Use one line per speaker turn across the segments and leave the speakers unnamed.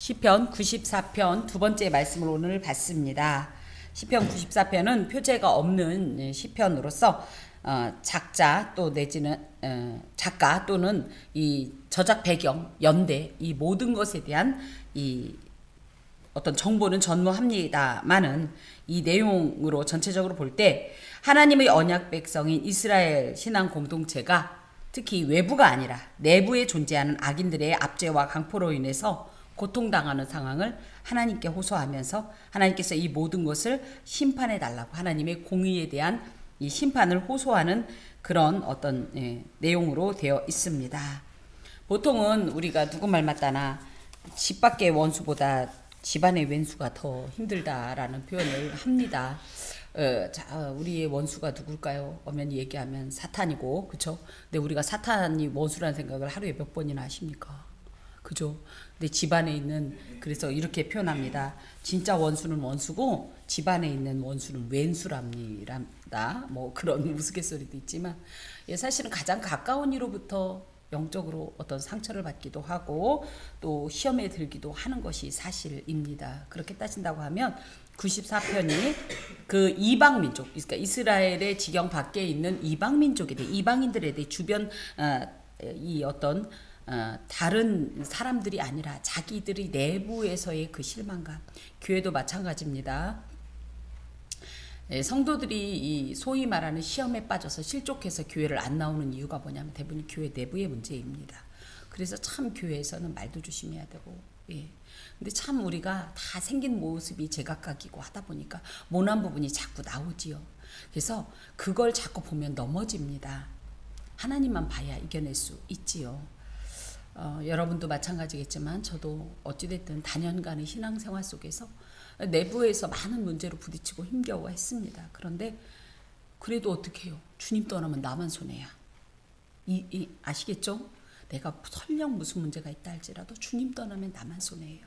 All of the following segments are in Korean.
시편 94편 두 번째 말씀을 오늘 봤습니다. 시편 94편은 표제가 없는 시편으로서 작자 또 내지는 작가 또는 이 저작 배경, 연대 이 모든 것에 대한 이 어떤 정보는 전무합니다만은 이 내용으로 전체적으로 볼 때 하나님의 언약 백성인 이스라엘 신앙 공동체가 특히 외부가 아니라 내부에 존재하는 악인들의 압제와 강포로 인해서 고통당하는 상황을 하나님께 호소하면서 하나님께서 이 모든 것을 심판해 달라고 하나님의 공의에 대한 이 심판을 호소하는 그런 어떤 내용으로 되어 있습니다. 보통은 우리가 누구 말 맞다나 집 밖의 원수보다 집안의 왼수가 더 힘들다라는 표현을 합니다. 우리의 원수가 누굴까요? 엄연히 얘기하면 사탄이고, 그쵸? 근데 우리가 사탄이 원수라는 생각을 하루에 몇 번이나 하십니까? 그죠? 근데 집안에 있는, 그래서 이렇게 표현합니다. 진짜 원수는 원수고, 집안에 있는 원수는 왼수랍니다. 뭐 그런 우스갯소리도 있지만, 사실은 가장 가까운 이로부터 영적으로 어떤 상처를 받기도 하고 또 시험에 들기도 하는 것이 사실입니다. 그렇게 따진다고 하면 94편이 그 이방 민족, 그러니까 이스라엘의 지경 밖에 있는 이방 민족에 대해, 이방인들에 대해 주변 이 어떤 다른 사람들이 아니라 자기들이 내부에서의 그 실망감, 교회도 마찬가지입니다. 성도들이 이 소위 말하는 시험에 빠져서 실족해서 교회를 안 나오는 이유가 뭐냐면 대부분 교회 내부의 문제입니다. 그래서 참 교회에서는 말도 조심해야 되고, 근데 참 우리가 다 생긴 모습이 제각각이고 하다 보니까 모난 부분이 자꾸 나오지요. 그래서 그걸 자꾸 보면 넘어집니다. 하나님만 봐야 이겨낼 수 있지요. 여러분도 마찬가지겠지만 저도 어찌됐든 단연간의 신앙생활 속에서 내부에서 많은 문제로 부딪히고 힘겨워했습니다. 그런데 그래도 어떻게 해요? 주님 떠나면 나만 손해야. 아시겠죠? 내가 설령 무슨 문제가 있다 할지라도 주님 떠나면 나만 손해예요.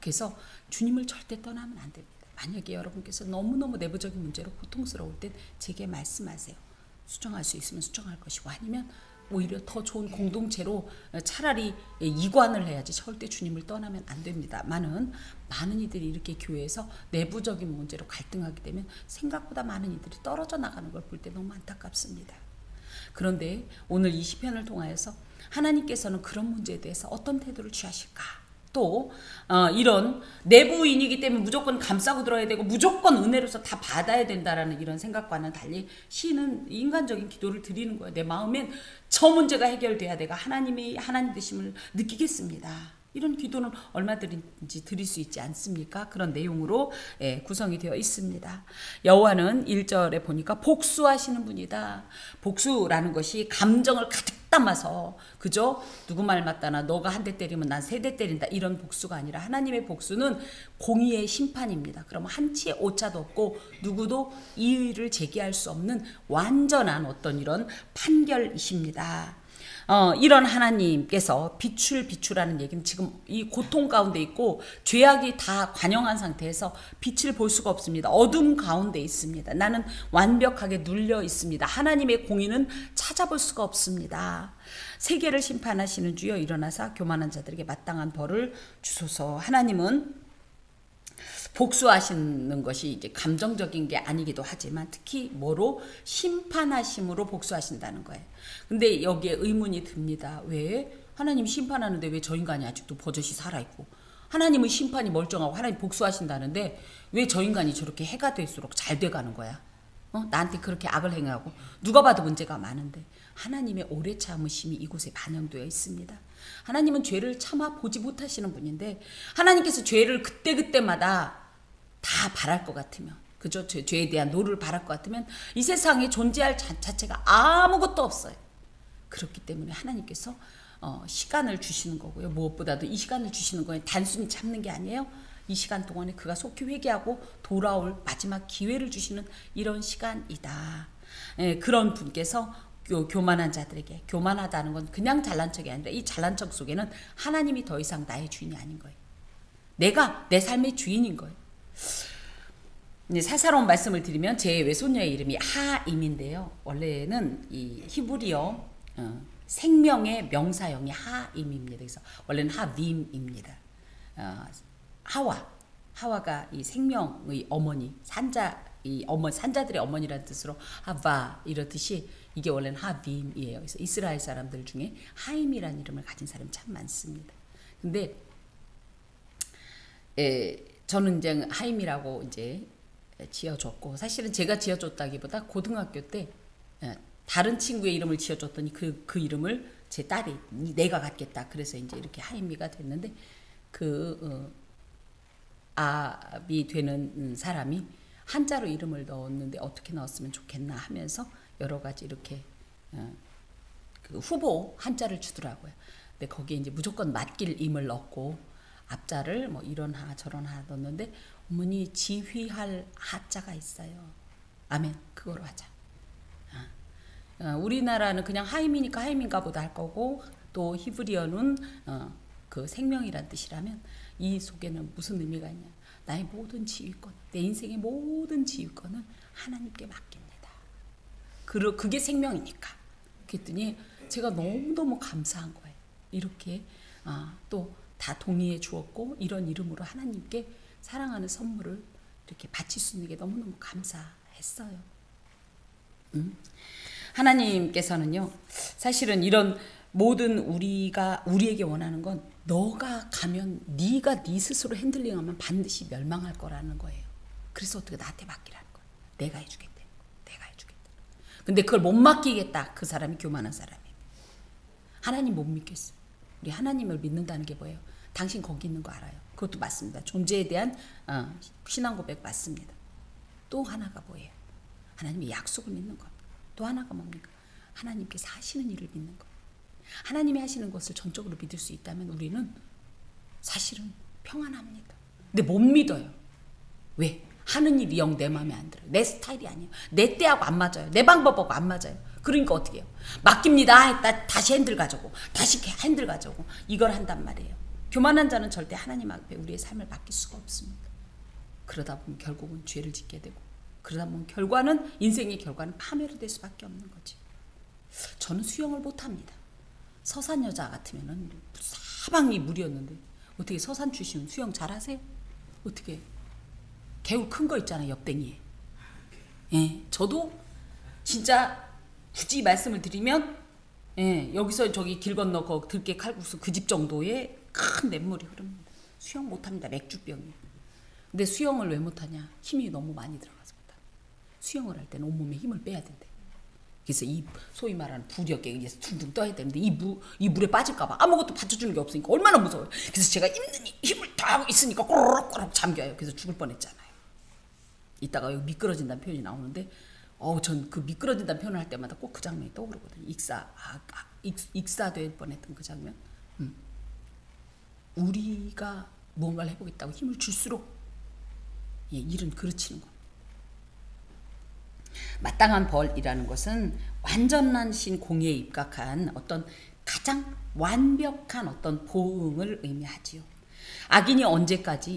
그래서 주님을 절대 떠나면 안 됩니다. 만약에 여러분께서 너무너무 내부적인 문제로 고통스러울 땐 제게 말씀하세요. 수정할 수 있으면 수정할 것이고 아니면 오히려 더 좋은 공동체로 차라리 이관을 해야지 절대 주님을 떠나면 안 됩니다. 많은 이들이 이렇게 교회에서 내부적인 문제로 갈등하게 되면 생각보다 많은 이들이 떨어져 나가는 걸 볼 때 너무 안타깝습니다. 그런데 오늘 이 시편을 통하여서 하나님께서는 그런 문제에 대해서 어떤 태도를 취하실까? 또 이런 내부인이기 때문에 무조건 감싸고 들어야 되고 무조건 은혜로서 다 받아야 된다라는 이런 생각과는 달리 시인은 인간적인 기도를 드리는 거예요. 내 마음엔 저 문제가 해결돼야 내가 하나님의 하나님 되심을 느끼겠습니다. 이런 기도는 얼마든지 드릴 수 있지 않습니까? 그런 내용으로 구성이 되어 있습니다. 여호와는 1절에 보니까 복수하시는 분이다. 복수라는 것이 감정을 가득 담아서 그죠? 누구 말 맞다나 너가 한 대 때리면 난 세 대 때린다 이런 복수가 아니라 하나님의 복수는 공의의 심판입니다. 그러면 한치의 오차도 없고 누구도 이의를 제기할 수 없는 완전한 어떤 이런 판결이십니다. 이런 하나님께서 비추라는 얘기는 지금 이 고통 가운데 있고 죄악이 다 관영한 상태에서 빛을 볼 수가 없습니다. 어둠 가운데 있습니다. 나는 완벽하게 눌려 있습니다. 하나님의 공의는 찾아볼 수가 없습니다. 세계를 심판하시는 주여 일어나사 교만한 자들에게 마땅한 벌을 주소서. 하나님은 복수하시는 것이 이제 감정적인 게 아니기도 하지만 특히 뭐로 심판하심으로 복수하신다는 거예요. 근데 여기에 의문이 듭니다. 왜? 하나님 심판하는데 왜 저 인간이 아직도 버젓이 살아있고 하나님은 심판이 멀쩡하고 하나님 복수하신다는데 왜 저 인간이 저렇게 해가 될수록 잘 돼가는 거야? 나한테 그렇게 악을 행하고 누가 봐도 문제가 많은데 하나님의 오래 참으심이 이곳에 반영되어 있습니다. 하나님은 죄를 참아 보지 못하시는 분인데 하나님께서 죄를 그때그때마다 다 바랄 것 같으면 그죠? 죄에 대한 노를 바랄 것 같으면 이 세상에 존재할 자체가 아무것도 없어요. 그렇기 때문에 하나님께서 시간을 주시는 거고요. 무엇보다도 이 시간을 주시는 거예요. 단순히 참는 게 아니에요. 이 시간 동안에 그가 속히 회개하고 돌아올 마지막 기회를 주시는 이런 시간이다. 그런 분께서 교만한 자들에게, 교만하다는 건 그냥 잘난 척이 아니라 이 잘난 척 속에는 하나님이 더 이상 나의 주인이 아닌 거예요. 내가 내 삶의 주인인 거예요. 사사로운 말씀을 드리면 제 외손녀의 이름이 하임인데요. 원래는 이 히브리어 생명의 명사형이 하임입니다. 그래서 원래는 하빔입니다. 하와가 이 생명의 어머니, 산자들의 어머니라는 뜻으로 하바 이렇듯이 이게 원래는 하빔이에요. 그래서 이스라엘 사람들 중에 하임이라는 이름을 가진 사람이 참 많습니다. 근데 저는 이제 하임이라고 이제 지어줬고, 사실은 제가 지어줬다기보다 고등학교 때 다른 친구의 이름을 지어줬더니 그 이름을 제 딸이 내가 갖겠다. 그래서 이제 이렇게 하임이가 됐는데 아비 되는 사람이 한자로 이름을 넣었는데 어떻게 넣었으면 좋겠나 하면서 여러 가지 이렇게 그 후보 한자를 주더라고요. 근데 거기에 이제 무조건 맞길 임을 넣고 앞자를 뭐 이런 하 저런 하 넣었는데 어머니 지휘할 하자가 있어요. 아멘. 그거로 하자. 우리나라는 그냥 하임이니까 하임인가 보다 할 거고, 또 히브리어는 그 생명이란 뜻이라면 이 속에는 무슨 의미가 있냐. 나의 모든 지휘권, 내 인생의 모든 지휘권은 하나님께 맡깁니다. 그게 생명이니까. 그랬더니 제가 너무너무 감사한 거예요. 이렇게 또 다 동의해 주었고, 이런 이름으로 하나님께 사랑하는 선물을 이렇게 바칠 수 있는 게 너무너무 감사했어요. 하나님께서는요, 사실은 이런 모든 우리에게 원하는 건 너가 가면 네가 네 스스로 핸들링하면 반드시 멸망할 거라는 거예요. 그래서 어떻게 나한테 맡기라는 거예요. 내가 해주겠다. 내가 해주겠다. 근데 그걸 못 맡기겠다. 그 사람이 교만한 사람이. 하나님 못 믿겠어요. 우리 하나님을 믿는다는 게 뭐예요? 당신 거기 있는 거 알아요. 그것도 맞습니다. 존재에 대한 신앙 고백 맞습니다. 또 하나가 뭐예요? 하나님의 약속을 믿는 것. 또 하나가 뭡니까? 하나님께서 하시는 일을 믿는 것. 하나님이 하시는 것을 전적으로 믿을 수 있다면 우리는 사실은 평안합니다. 근데 못 믿어요. 왜? 하는 일이 영 내 마음에 안 들어요. 내 스타일이 아니에요. 내 때하고 안 맞아요. 내 방법하고 안 맞아요. 그러니까 어떻게 해요? 맡깁니다. 다시 핸들 가져오고 다시 핸들 가져오고 이걸 한단 말이에요. 교만한 자는 절대 하나님 앞에 우리의 삶을 맡길 수가 없습니다. 그러다 보면 결국은 죄를 짓게 되고, 그러다 보면 인생의 결과는 파멸이 될 수밖에 없는 거지. 저는 수영을 못합니다. 서산 여자 같으면은 사방이 물이었는데 어떻게 서산 출신 수영 잘하세요? 어떻게 개울 큰 거 있잖아요, 옆댕이에. 예, 저도 진짜 굳이 말씀을 드리면 여기서 저기 길 건너 들깨 칼국수 그 집 정도의 큰 냇물이 흐릅니다. 수영 못합니다. 맥주병이에요. 근데 수영을 왜 못하냐? 힘이 너무 많이 들어가서 못합니다. 수영을 할 때는 온몸에 힘을 빼야 된대. 그래서 이 소위 말하는 부력에 의해서 둥둥 떠야 되는데 이 물에 빠질까봐 아무것도 받쳐주는 게 없으니까 얼마나 무서워요. 그래서 제가 있는 힘을 다 하고 있으니까 꼬르륵 잠겨요. 그래서 죽을 뻔했잖아요. 이따가 여기 미끄러진다는 표현이 나오는데 전 그 미끄러진다는 표현을 할 때마다 꼭 그 장면이 떠오르거든요. 익사될 뻔했던 그 장면. 우리가 무언가를 해보겠다고 힘을 줄수록 일은 그르치는 겁니다. 마땅한 벌이라는 것은 완전하신 공의에 입각한 어떤 가장 완벽한 어떤 보응을 의미하지요.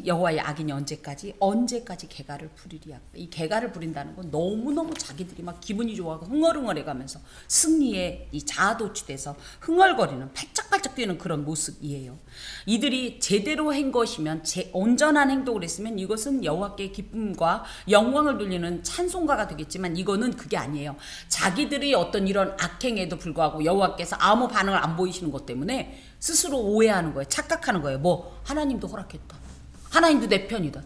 여호와의 악인이 언제까지 개가를 부리리야. 이 개가를 부린다는 건 너무너무 자기들이 막 기분이 좋아하고 흥얼흥얼해가면서 승리에 이 자아도취돼서 흥얼거리는 팔짝팔짝 뛰는 그런 모습이에요. 이들이 제대로 한 것이면 온전한 행동을 했으면 이것은 여호와께 기쁨과 영광을 돌리는 찬송가가 되겠지만 이거는 그게 아니에요. 자기들이 어떤 이런 악행에도 불구하고 여호와께서 아무 반응을 안 보이시는 것 때문에 스스로 오해하는 거예요. 착각하는 거예요. 하나님도 허락했다. 하나님도 내 편이다.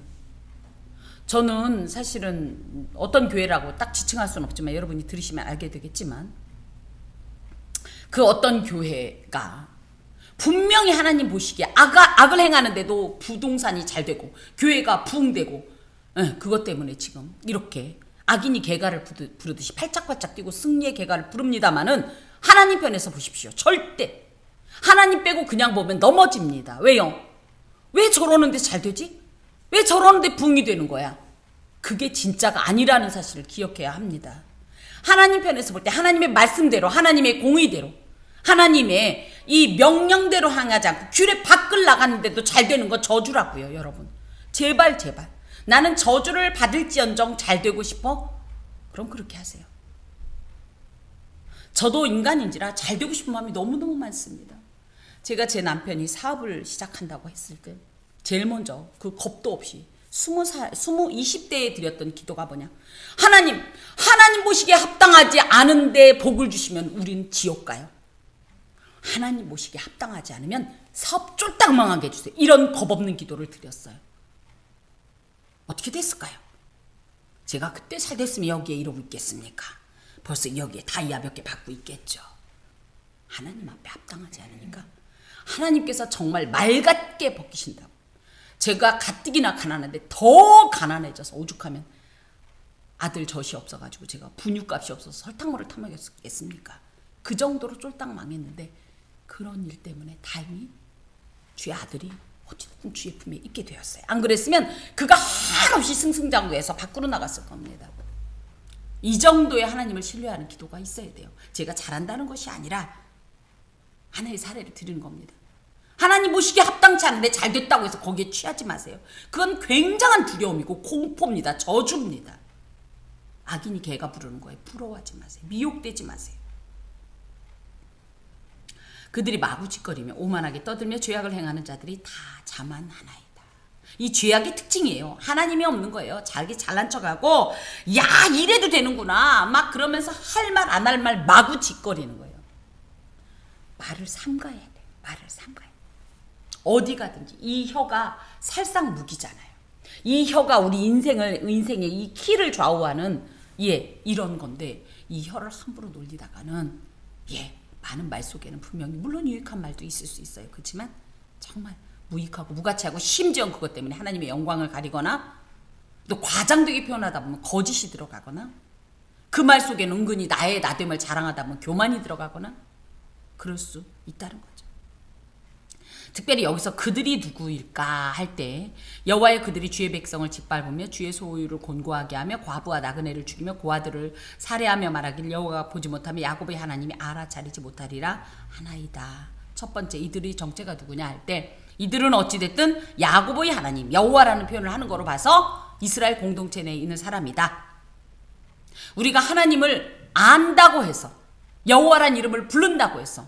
저는 사실은 어떤 교회라고 딱 지칭할 수는 없지만 여러분이 들으시면 알게 되겠지만 그 어떤 교회가 분명히 하나님 보시기에 악을 행하는데도 부동산이 잘 되고 교회가 부흥되고 그것 때문에 지금 이렇게 악인이 개가를 부르듯이 팔짝팔짝 뛰고 승리의 개가를 부릅니다마는 하나님 편에서 보십시오. 절대 하나님 빼고 그냥 보면 넘어집니다. 왜요? 왜 저러는데 잘 되지? 왜 저러는데 부흥이 되는 거야? 그게 진짜가 아니라는 사실을 기억해야 합니다. 하나님 편에서 볼 때 하나님의 말씀대로, 하나님의 공의대로, 하나님의 이 명령대로 행하지 않고 규례 밖을 나갔는데도 잘 되는 건 저주라고요, 여러분. 제발. 나는 저주를 받을지언정 잘 되고 싶어? 그럼 그렇게 하세요. 저도 인간인지라 잘 되고 싶은 마음이 너무너무 많습니다. 제가 제 남편이 사업을 시작한다고 했을 때 제일 먼저 그 겁도 없이 20대에 드렸던 기도가 뭐냐? 하나님 모시기에 합당하지 않은데 복을 주시면 우린 지옥 가요. 하나님 모시기에 합당하지 않으면 사업 쫄딱 망하게 해주세요. 이런 겁없는 기도를 드렸어요. 어떻게 됐을까요? 제가 그때 잘 됐으면 여기에 이러고 있겠습니까? 벌써 여기에 다이아 몇 개 받고 있겠죠. 하나님 앞에 합당하지 않으니까 하나님께서 정말 맑게 벗기신다고. 제가 가뜩이나 가난한데 더 가난해져서 오죽하면 아들 젖이 없어가지고 제가 분유값이 없어서 설탕물을 타먹였겠습니까? 그 정도로 쫄딱 망했는데 그런 일 때문에 다행히 주의 아들이 어쨌든 주의 품에 있게 되었어요. 안 그랬으면 그가 한없이 승승장구해서 밖으로 나갔을 겁니다. 이 정도의 하나님을 신뢰하는 기도가 있어야 돼요. 제가 잘한다는 것이 아니라 하나의 사례를 드리는 겁니다. 하나님 모시기에 합당치 않은데 잘 됐다고 해서 거기에 취하지 마세요. 그건 굉장한 두려움이고 공포입니다. 저주입니다. 악인이 개가 부르는 거예요. 부러워하지 마세요. 미혹되지 마세요. 그들이 마구짓거리며 오만하게 떠들며 죄악을 행하는 자들이 다 자만하나이다. 이 죄악의 특징이에요. 하나님이 없는 거예요. 자기 잘난 척하고 야 이래도 되는구나 막 그러면서 할 말 안 할 말 마구짓거리는 거예요. 말을 삼가야 돼요. 말을 삼가야 돼요. 어디 가든지 이 혀가 살상 무기잖아요. 이 혀가 우리 인생의 이 키를 좌우하는 이런 건데 이 혀를 함부로 놀리다가는 많은 말 속에는 분명히 물론 유익한 말도 있을 수 있어요. 그렇지만 정말 무익하고 무가치하고 심지어 그것 때문에 하나님의 영광을 가리거나 또 과장되게 표현하다 보면 거짓이 들어가거나 그 말 속에는 은근히 나의 나됨을 자랑하다 보면 교만이 들어가거나 그럴 수 있다는 거죠. 특별히 여기서 그들이 누구일까 할 때 여호와의 그들이 주의 백성을 짓밟으며 주의 소유를 곤고하게 하며 과부와 나그네를 죽이며 고아들을 살해하며 말하길 여호와가 보지 못하며 야곱의 하나님이 알아차리지 못하리라 하나이다. 첫 번째 이들의 정체가 누구냐 할 때 이들은 어찌됐든 야곱의 하나님 여호와라는 표현을 하는 거로 봐서 이스라엘 공동체 내에 있는 사람이다. 우리가 하나님을 안다고 해서 여호와란 이름을 부른다고 해서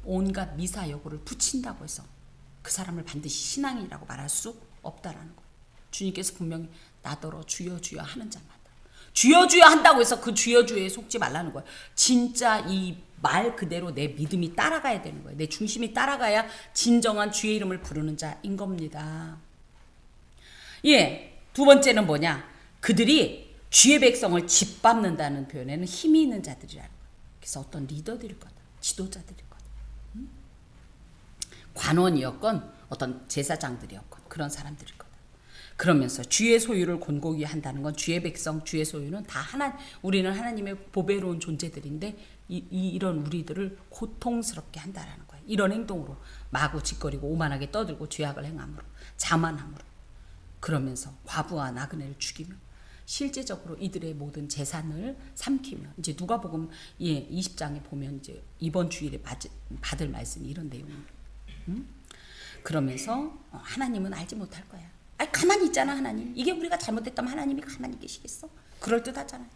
온갖 미사여구를 붙인다고 해서 그 사람을 반드시 신앙인이라고 말할 수 없다라는 거예요. 주님께서 분명히 나더러 주여 주여 하는 자마다 주여 주여 한다고 해서 그 주여 주여에 속지 말라는 거예요. 진짜 이 말 그대로 내 믿음이 따라가야 되는 거예요. 내 중심이 따라가야 진정한 주의 이름을 부르는 자인 겁니다. 두 번째는 뭐냐? 그들이 주의 백성을 짓밟는다는 표현에는 힘이 있는 자들이라는 거예요. 그래서 어떤 리더들일 거다. 지도자들일 거다. 관원이었건 어떤 제사장들이었건 그런 사람들일 거다. 그러면서 주의 소유를 곤고히 한다는 건 주의 백성, 주의 소유는 다 우리는 하나님의 보배로운 존재들인데 이런 우리들을 고통스럽게 한다라는 거예요. 이런 행동으로 마구 짓거리고 오만하게 떠들고 죄악을 행함으로 자만함으로 그러면서 과부와 나그네를 죽이며 실제적으로 이들의 모든 재산을 삼키며 이제 누가복음 20장에 보면 이제 이번 주일에 받을 말씀이 이런 내용입니다. 그러면서 하나님은 알지 못할 거야. 가만히 있잖아 하나님. 이게 우리가 잘못했다면 하나님이 가만히 계시겠어? 그럴듯하잖아요.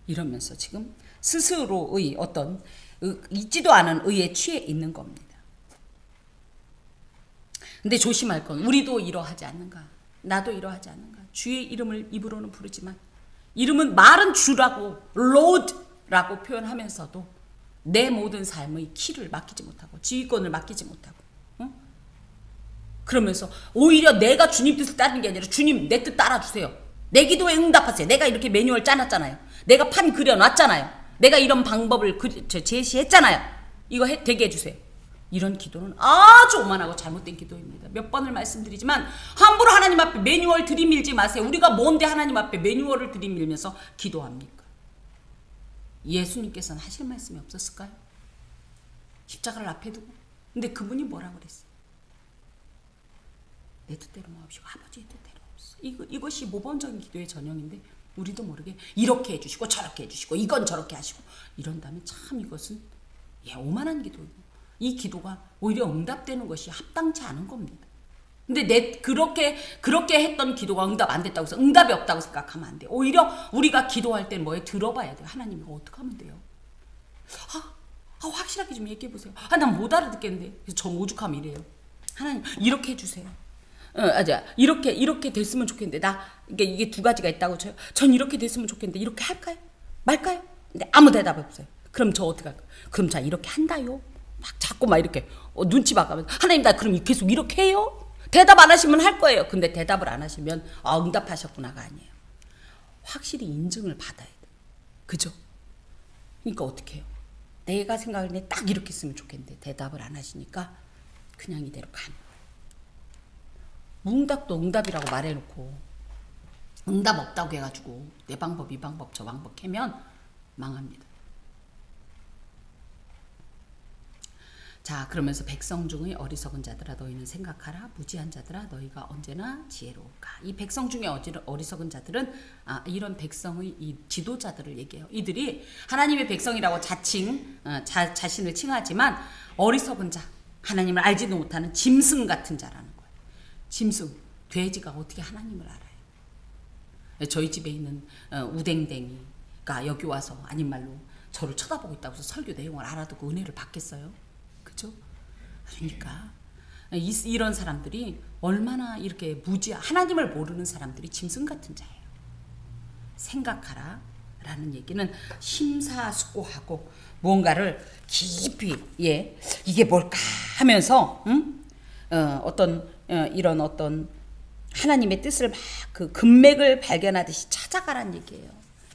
이러면서 지금 스스로의 어떤 있지도 않은 의에 취해 있는 겁니다. 근데 조심할 건 우리도 이러하지 않는가? 나도 이러하지 않는가? 주의 이름을 입으로는 부르지만 이름은 말은 주라고 Lord라고 표현하면서도 내 모든 삶의 키를 맡기지 못하고 지휘권을 맡기지 못하고 그러면서 오히려 내가 주님 뜻을 따르는 게 아니라 주님 내 뜻 따라주세요. 내 기도에 응답하세요. 내가 이렇게 매뉴얼 짜놨잖아요. 내가 판 그려놨잖아요. 내가 이런 방법을 제시했잖아요. 이거 되게 해주세요. 이런 기도는 아주 오만하고 잘못된 기도입니다. 몇 번을 말씀드리지만 함부로 하나님 앞에 매뉴얼 들이밀지 마세요. 우리가 뭔데 하나님 앞에 매뉴얼을 들이밀면서 기도합니까? 예수님께서는 하실 말씀이 없었을까요? 십자가를 앞에 두고. 근데 그분이 뭐라고 그랬어요? 내 뜻대로 마옵시고 아버지의 뜻대로 없어. 이것이 모범적인 기도의 전형인데 우리도 모르게 이렇게 해주시고 저렇게 해주시고 이건 저렇게 하시고 이런다면 참 이것은 오만한 기도예요. 이 기도가 오히려 응답되는 것이 합당치 않은 겁니다. 근데 그렇게 했던 기도가 응답 안 됐다고 해서 응답이 없다고 생각하면 안 돼요. 오히려 우리가 기도할 때는 뭐에 들어봐야 돼요. 하나님 이거 어떻게 하면 돼요? 확실하게 좀 얘기해 보세요. 난 못 알아듣겠는데. 그래서 저 오죽하면 이래요. 하나님 이렇게 해주세요. 이렇게 됐으면 좋겠는데 이게 두 가지가 있다고 쳐요. 전 이렇게 됐으면 좋겠는데 이렇게 할까요? 말까요? 근데 아무 대답 없어요. 그럼 저 어떻게 할까요? 그럼 자 이렇게 한다요. 막 자꾸 막 이렇게 눈치 봐가면서 하나님 나 그럼 계속 이렇게 해요? 대답 안 하시면 할 거예요. 근데 대답을 안 하시면 응답하셨구나가 아니에요. 확실히 인증을 받아야 돼. 그죠? 그러니까 어떻게 해요? 내가 생각할 때 딱 이렇게 쓰면 좋겠는데 대답을 안 하시니까 그냥 이대로 가는 거예요. 무응답도 응답이라고 말해놓고 응답 없다고 해가지고 내 방법 이 방법 저 방법 하면 망합니다. 자 그러면서 백성 중의 어리석은 자들아 너희는 생각하라 무지한 자들아 너희가 언제나 지혜로울까. 이 백성 중에 어리석은 자들은 이런 백성의 이 지도자들을 얘기해요. 이들이 하나님의 백성이라고 자신을 칭하지만 어리석은 자 하나님을 알지도 못하는 짐승 같은 자라는 거예요. 짐승 돼지가 어떻게 하나님을 알아요. 저희 집에 있는 우댕댕이가 여기 와서 아닌 말로 저를 쳐다보고 있다고 해서 설교 내용을 알아듣고 은혜를 받겠어요? 그죠? 그러니까 이런 사람들이 얼마나 이렇게 하나님을 모르는 사람들이 짐승 같은 자예요. 생각하라 라는 얘기는 심사숙고하고 뭔가를 깊이 이게 뭘까 하면서 이런 어떤 하나님의 뜻을 막 그 금맥을 발견하듯이 찾아가란 얘기예요.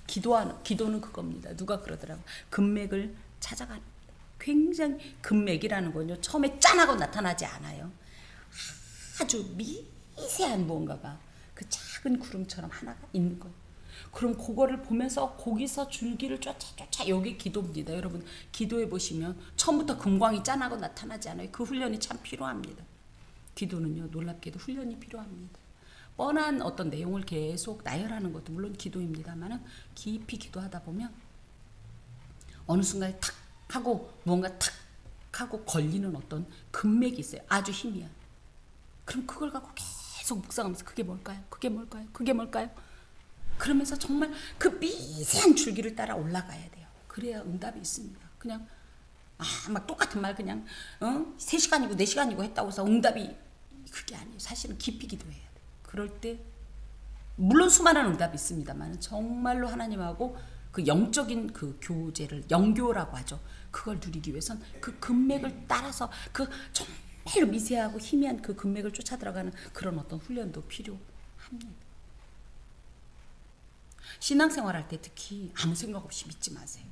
기도는 그겁니다. 누가 그러더라고. 금맥을 찾아가는. 굉장히 금맥이라는 건요. 처음에 짠하고 나타나지 않아요. 아주 미세한 무언가가 그 작은 구름처럼 하나가 있는 거예요. 그럼 그거를 보면서 거기서 줄기를 쫓아 여기 기도입니다. 여러분 기도해 보시면 처음부터 금광이 짠하고 나타나지 않아요. 그 훈련이 참 필요합니다. 기도는요 놀랍게도 훈련이 필요합니다. 뻔한 어떤 내용을 계속 나열하는 것도 물론 기도입니다만은 깊이 기도하다 보면 어느 순간에 탁 하고 무언가 탁 하고 걸리는 어떤 금맥이 있어요. 아주 희미한. 그럼 그걸 갖고 계속 묵상하면서 그게 뭘까요? 그게 뭘까요? 그게 뭘까요? 그러면서 정말 그 미세한 줄기를 따라 올라가야 돼요. 그래야 응답이 있습니다. 그냥 막 똑같은 말 그냥 3시간이고 4시간이고 했다고 해서 응답이 그게 아니에요. 사실은 깊이 기도해야 돼요. 그럴 때 물론 수많은 응답이 있습니다만 정말로 하나님하고 그 영적인 그 교제를 영교라고 하죠. 그걸 누리기 위해선 그 금맥을 따라서 그 정말로 미세하고 희미한 그 금맥을 쫓아 들어가는 그런 어떤 훈련도 필요합니다. 신앙생활 할 때 특히 아무 생각 없이 믿지 마세요.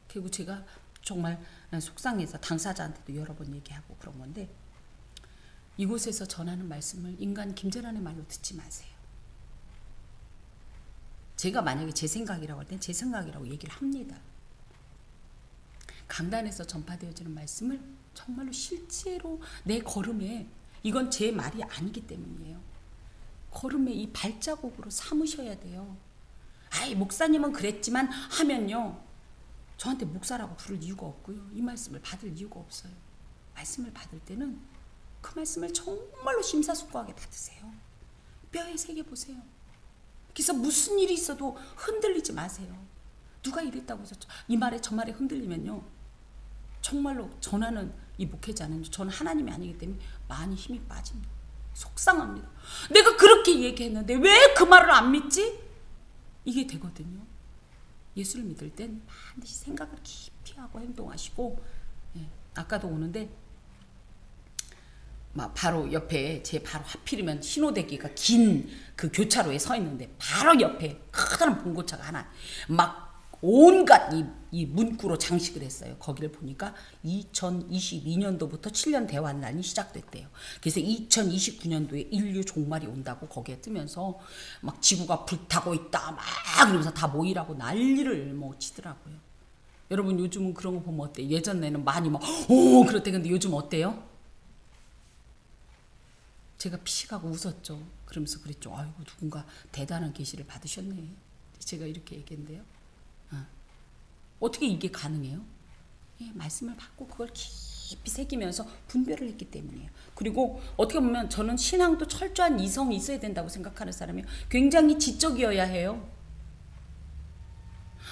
그리고 제가 정말 속상해서 당사자한테도 여러 번 얘기하고 그런 건데 이곳에서 전하는 말씀을 인간 김재란의 말로 듣지 마세요. 제가 만약에 제 생각이라고 할 땐 제 생각이라고 얘기를 합니다. 강단에서 전파되어지는 말씀을 정말로 실제로 내 걸음에 이건 제 말이 아니기 때문이에요. 걸음에 이 발자국으로 삼으셔야 돼요. 목사님은 그랬지만 하면요. 저한테 목사라고 부를 이유가 없고요. 이 말씀을 받을 이유가 없어요. 말씀을 받을 때는 그 말씀을 정말로 심사숙고하게 받으세요. 뼈에 새겨보세요. 그래서 무슨 일이 있어도 흔들리지 마세요. 누가 이랬다고 해서 이 말에 저 말에 흔들리면요. 정말로 전하는 이 목회자는 저는 하나님이 아니기 때문에 많이 힘이 빠집니다. 속상합니다. 내가 그렇게 얘기했는데 왜 그 말을 안 믿지? 이게 되거든요. 예수를 믿을 땐 반드시 생각을 깊이 하고 행동하시고 아까도 오는데 막 바로 옆에 제 바로 하필이면 신호대기가 긴 그 교차로에 서 있는데 바로 옆에 커다란 봉고차가 하나 막 온갖 이 문구로 장식을 했어요. 거기를 보니까 2022년도부터 7년 대환란이 시작됐대요. 그래서 2029년도에 인류 종말이 온다고 거기에 뜨면서 막 지구가 불타고 있다 막 그러면서 다 모이라고 난리를 치더라고요. 여러분 요즘은 그런 거 보면 어때요? 예전에는 많이 그랬대. 근데 요즘 어때요? 제가 피식하고 웃었죠. 그러면서 그랬죠. 아이고 누군가 대단한 계시를 받으셨네. 제가 이렇게 얘기했는데요. 어떻게 이게 가능해요? 말씀을 받고 그걸 깊이 새기면서 분별을 했기 때문이에요. 그리고 어떻게 보면 저는 신앙도 철저한 이성이 있어야 된다고 생각하는 사람이에요. 굉장히 지적이어야 해요.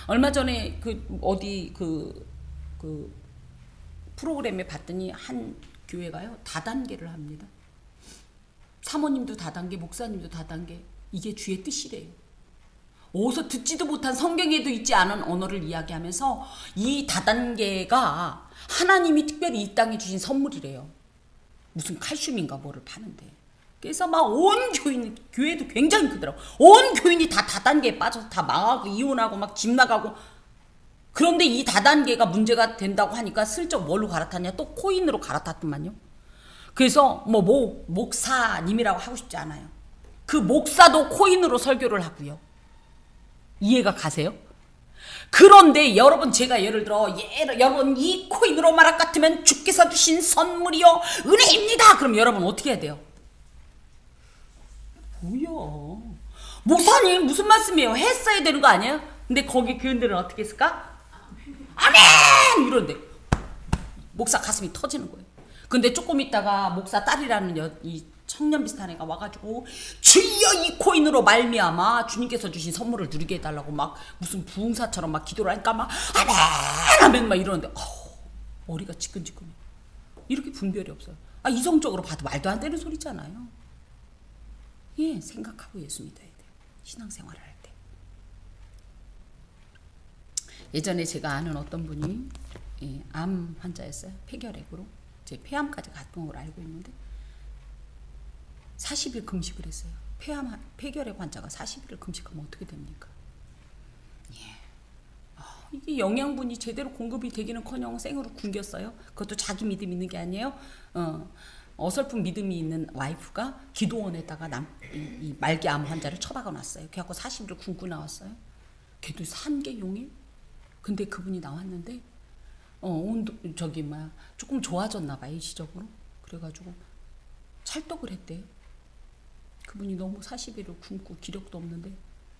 얼마 전에 어디 프로그램에 봤더니 한 교회가요 다단계를 합니다. 사모님도 다단계, 목사님도 다단계. 이게 주의 뜻이래요. 어디서 듣지도 못한 성경에도 있지 않은 언어를 이야기하면서 이 다단계가 하나님이 특별히 이 땅에 주신 선물이래요. 무슨 칼슘인가 뭐를 파는데. 그래서 막 온 교인, 교회도 굉장히 크더라고. 온 교인이 다 다단계에 빠져서 다 망하고 이혼하고 막 집 나가고. 그런데 이 다단계가 문제가 된다고 하니까 슬쩍 뭘로 갈아탔냐? 또 코인으로 갈아탔더만요. 그래서 뭐 목사님이라고 하고 싶지 않아요. 그 목사도 코인으로 설교를 하고요. 이해가 가세요? 그런데 여러분 제가 예를 들어 여러분 이 코인으로 말할 것 같으면 주께서 주신 선물이요 은혜입니다. 그럼 여러분 어떻게 해야 돼요? 뭐야 목사님 무슨 말씀이에요? 했어야 되는 거 아니에요? 근데 거기 교인들은 어떻게 했을까? 아멘! 이러는데 목사 가슴이 터지는 거예요. 근데 조금 있다가 목사 딸이라는 이 청년 비슷한 애가 와가지고 주여 이 코인으로 말미암아 주님께서 주신 선물을 누리게 해달라고 막 무슨 부흥사처럼 막 기도를 하니까 막 아멘 아멘 막 이러는데 머리가 지끈지끈해. 이렇게 분별이 없어요. 이성적으로 봐도 말도 안 되는 소리잖아요. 예, 생각하고 예수 믿어야 돼요. 신앙생활을 할 때. 예전에 제가 아는 어떤 분이 암 환자였어요. 폐결핵으로. 제 폐암까지 갔던 걸 알고 있는데 40일 금식을 했어요. 폐결핵 환자가 40일을 금식하면 어떻게 됩니까? 예. 이게 영양분이 제대로 공급이 되기는커녕 생으로 굶겼어요. 그것도 자기 믿음 있는 게 아니에요. 어설픈 믿음이 있는 와이프가 기도원에다가 이 말기암 환자를 처박아 놨어요. 그래갖고 40일을 굶고 나왔어요. 걔도 산계용이. 근데 그분이 나왔는데 조금 좋아졌나 봐 일시적으로. 그래가지고 찰떡을 했대요. 그분이 너무 40일을 굶고 기력도 없는데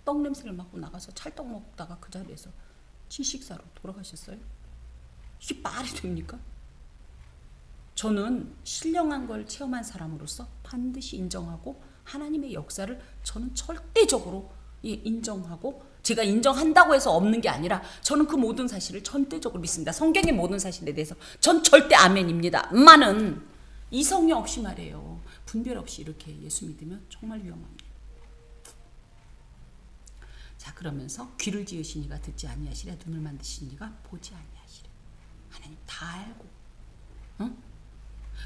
떡 냄새를 맡고 나가서 찰떡 먹다가 그 자리에서 질식사로 돌아가셨어요. 이게 말이 됩니까? 저는 신령한 걸 체험한 사람으로서 반드시 인정하고 하나님의 역사를 저는 절대적으로 인정하고 제가 인정한다고 해서 없는 게 아니라 저는 그 모든 사실을 전대적으로 믿습니다. 성경의 모든 사실에 대해서 전 절대 아멘입니다. 만은 이성이 없이 말이에요. 분별 없이 이렇게 예수 믿으면 정말 위험합니다. 자, 그러면서 귀를 지으신 이가 듣지 아니하시랴 눈을 만드신 이가 보지 아니하시랴. 하나님 다 알고 응?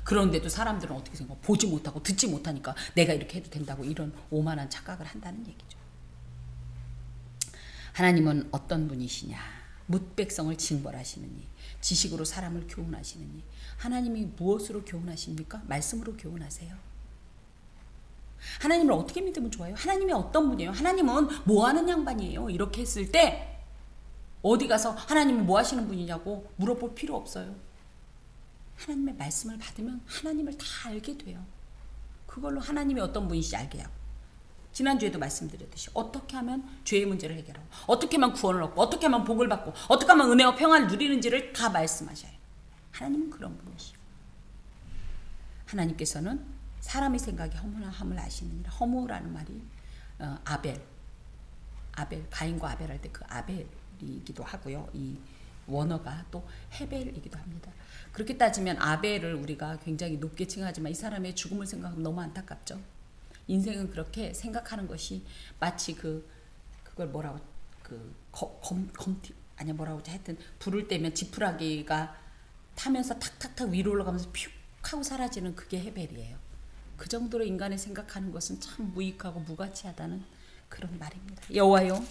그런데도 사람들은 어떻게 생각해? 보지 못하고 듣지 못하니까 내가 이렇게 해도 된다고 이런 오만한 착각을 한다는 얘기죠. 하나님은 어떤 분이시냐? 뭇백성을 징벌하시느니 지식으로 사람을 교훈하시느니. 하나님이 무엇으로 교훈하십니까? 말씀으로 교훈하세요. 하나님을 어떻게 믿으면 좋아요? 하나님이 어떤 분이에요? 하나님은 뭐 하는 양반이에요? 이렇게 했을 때 어디 가서 하나님은 뭐 하시는 분이냐고 물어볼 필요 없어요. 하나님의 말씀을 받으면 하나님을 다 알게 돼요. 그걸로 하나님이 어떤 분이신지 알게 하고. 지난주에도 말씀드렸듯이 어떻게 하면 죄의 문제를 해결하고 어떻게 하면 구원을 얻고 어떻게 하면 복을 받고 어떻게 하면 은혜와 평안을 누리는지를 다 말씀하셔요. 하나님은 그런 분이시고 하나님께서는 사람의 생각이 허무함을 아시느니라. 허무라는 말이 아벨 가인과 아벨 할 때 그 아벨이기도 하고요. 이 원어가 또 헤벨이기도 합니다. 그렇게 따지면 아벨을 우리가 굉장히 높게 칭하지만 이 사람의 죽음을 생각하면 너무 안타깝죠. 인생은 그렇게 생각하는 것이 마치 그걸 뭐라고 뭐라고 하여튼 불을 떼면 지푸라기가 타면서 탁탁탁 위로 올라가면서 퓨 하고 사라지는 그게 헤벨이에요. 그 정도로 인간의 생각하는 것은 참 무익하고 무가치하다는 그런 말입니다. 여호와여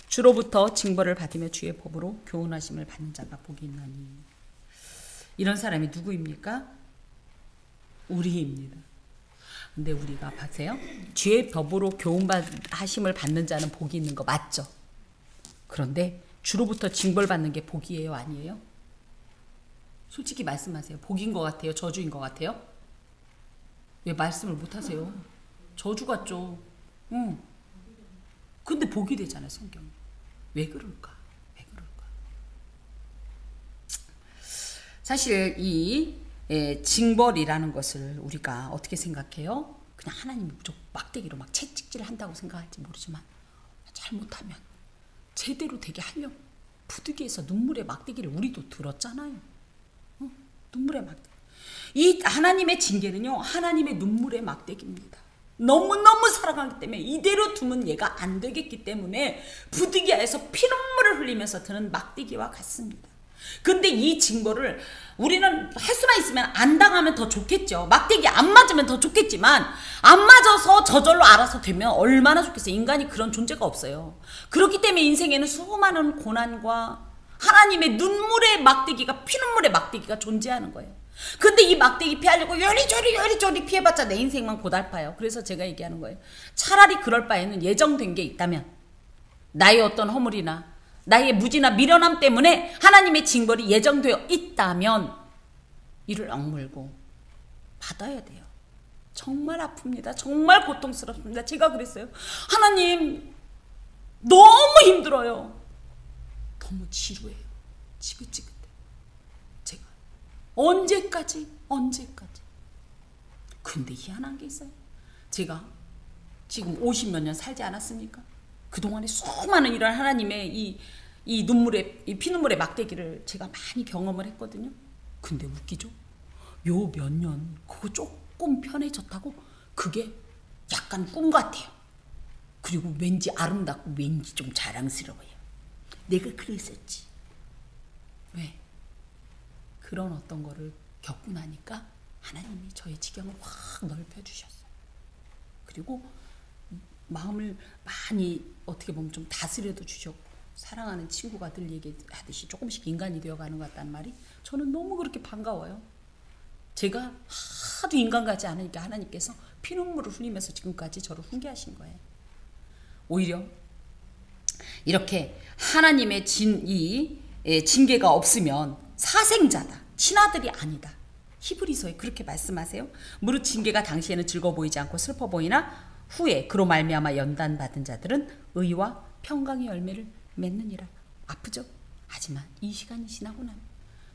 주로부터 징벌을 받으며 주의 법으로 교훈하심을 받는 자가 복이 있나니. 이런 사람이 누구입니까? 우리입니다. 근데 우리가 보세요. 주의 법으로 교훈하심을 받는 자는 복이 있는 거 맞죠? 그런데 주로부터 징벌받는 게 복이에요? 아니에요? 솔직히 말씀하세요. 복인 것 같아요? 저주인 것 같아요? 왜 말씀을 못하세요? 저주 같죠? 응. 근데 복이 되잖아요, 성경이. 왜 그럴까? 왜 그럴까? 사실 이 징벌이라는 것을 우리가 어떻게 생각해요? 그냥 하나님이 무조건 막대기로 막 채찍질 한다고 생각할지 모르지만 잘못하면 제대로 되게 하려고 부득이해서 눈물의 막대기를 우리도 들었잖아요. 눈물의 막대기. 이 하나님의 징계는요, 하나님의 눈물의 막대기입니다. 너무너무 사랑하기 때문에 이대로 두면 얘가 안 되겠기 때문에 부득이해서 피눈물을 흘리면서 드는 막대기와 같습니다. 근데 이 징벌을 우리는 할 수만 있으면 안 당하면 더 좋겠죠. 막대기 안 맞으면 더 좋겠지만 안 맞아서 저절로 알아서 되면 얼마나 좋겠어요. 인간이 그런 존재가 없어요. 그렇기 때문에 인생에는 수많은 고난과 하나님의 눈물의 막대기가, 피눈물의 막대기가 존재하는 거예요. 근데 이 막대기 피하려고 요리조리 피해봤자 내 인생만 고달파요. 그래서 제가 얘기하는 거예요. 차라리 그럴 바에는 예정된 게 있다면, 나의 어떤 허물이나 나의 무지나 미련함 때문에 하나님의 징벌이 예정되어 있다면 이를 악물고 받아야 돼요. 정말 아픕니다. 정말 고통스럽습니다. 제가 그랬어요. 하나님, 너무 힘들어요. 너무 지루해요. 지긋지긋해. 제가 언제까지. 근데 희한한 게 있어요. 제가 지금 50몇 년 살지 않았습니까? 그동안에 수많은 이런 하나님의 이 눈물의, 이 피눈물의 막대기를 제가 많이 경험을 했거든요. 근데 웃기죠? 요 몇 년 그거 조금 편해졌다고 그게 약간 꿈 같아요. 그리고 왠지 아름답고 왠지 좀 자랑스러워요. 내가 그랬었지. 왜? 그런 어떤 거를 겪고 나니까 하나님이 저의 지경을 확 넓혀주셨어요. 그리고 마음을 많이 어떻게 보면 좀 다스려도 주셨고, 사랑하는 친구가 늘 얘기하듯이 조금씩 인간이 되어가는 것 같다는 말이 저는 너무 그렇게 반가워요. 제가 하도 인간 같지 않으니까 하나님께서 피눈물을 흘리면서 지금까지 저를 훈계하신 거예요. 오히려 이렇게 하나님의 징계가 없으면 사생자다, 친아들이 아니다. 히브리서에 그렇게 말씀하세요. 무릇 징계가 당시에는 즐거워 보이지 않고 슬퍼 보이나 후에 그로 말미암아 연단받은 자들은 의와 평강의 열매를 맺느니라. 아프죠? 하지만 이 시간이 지나고 나면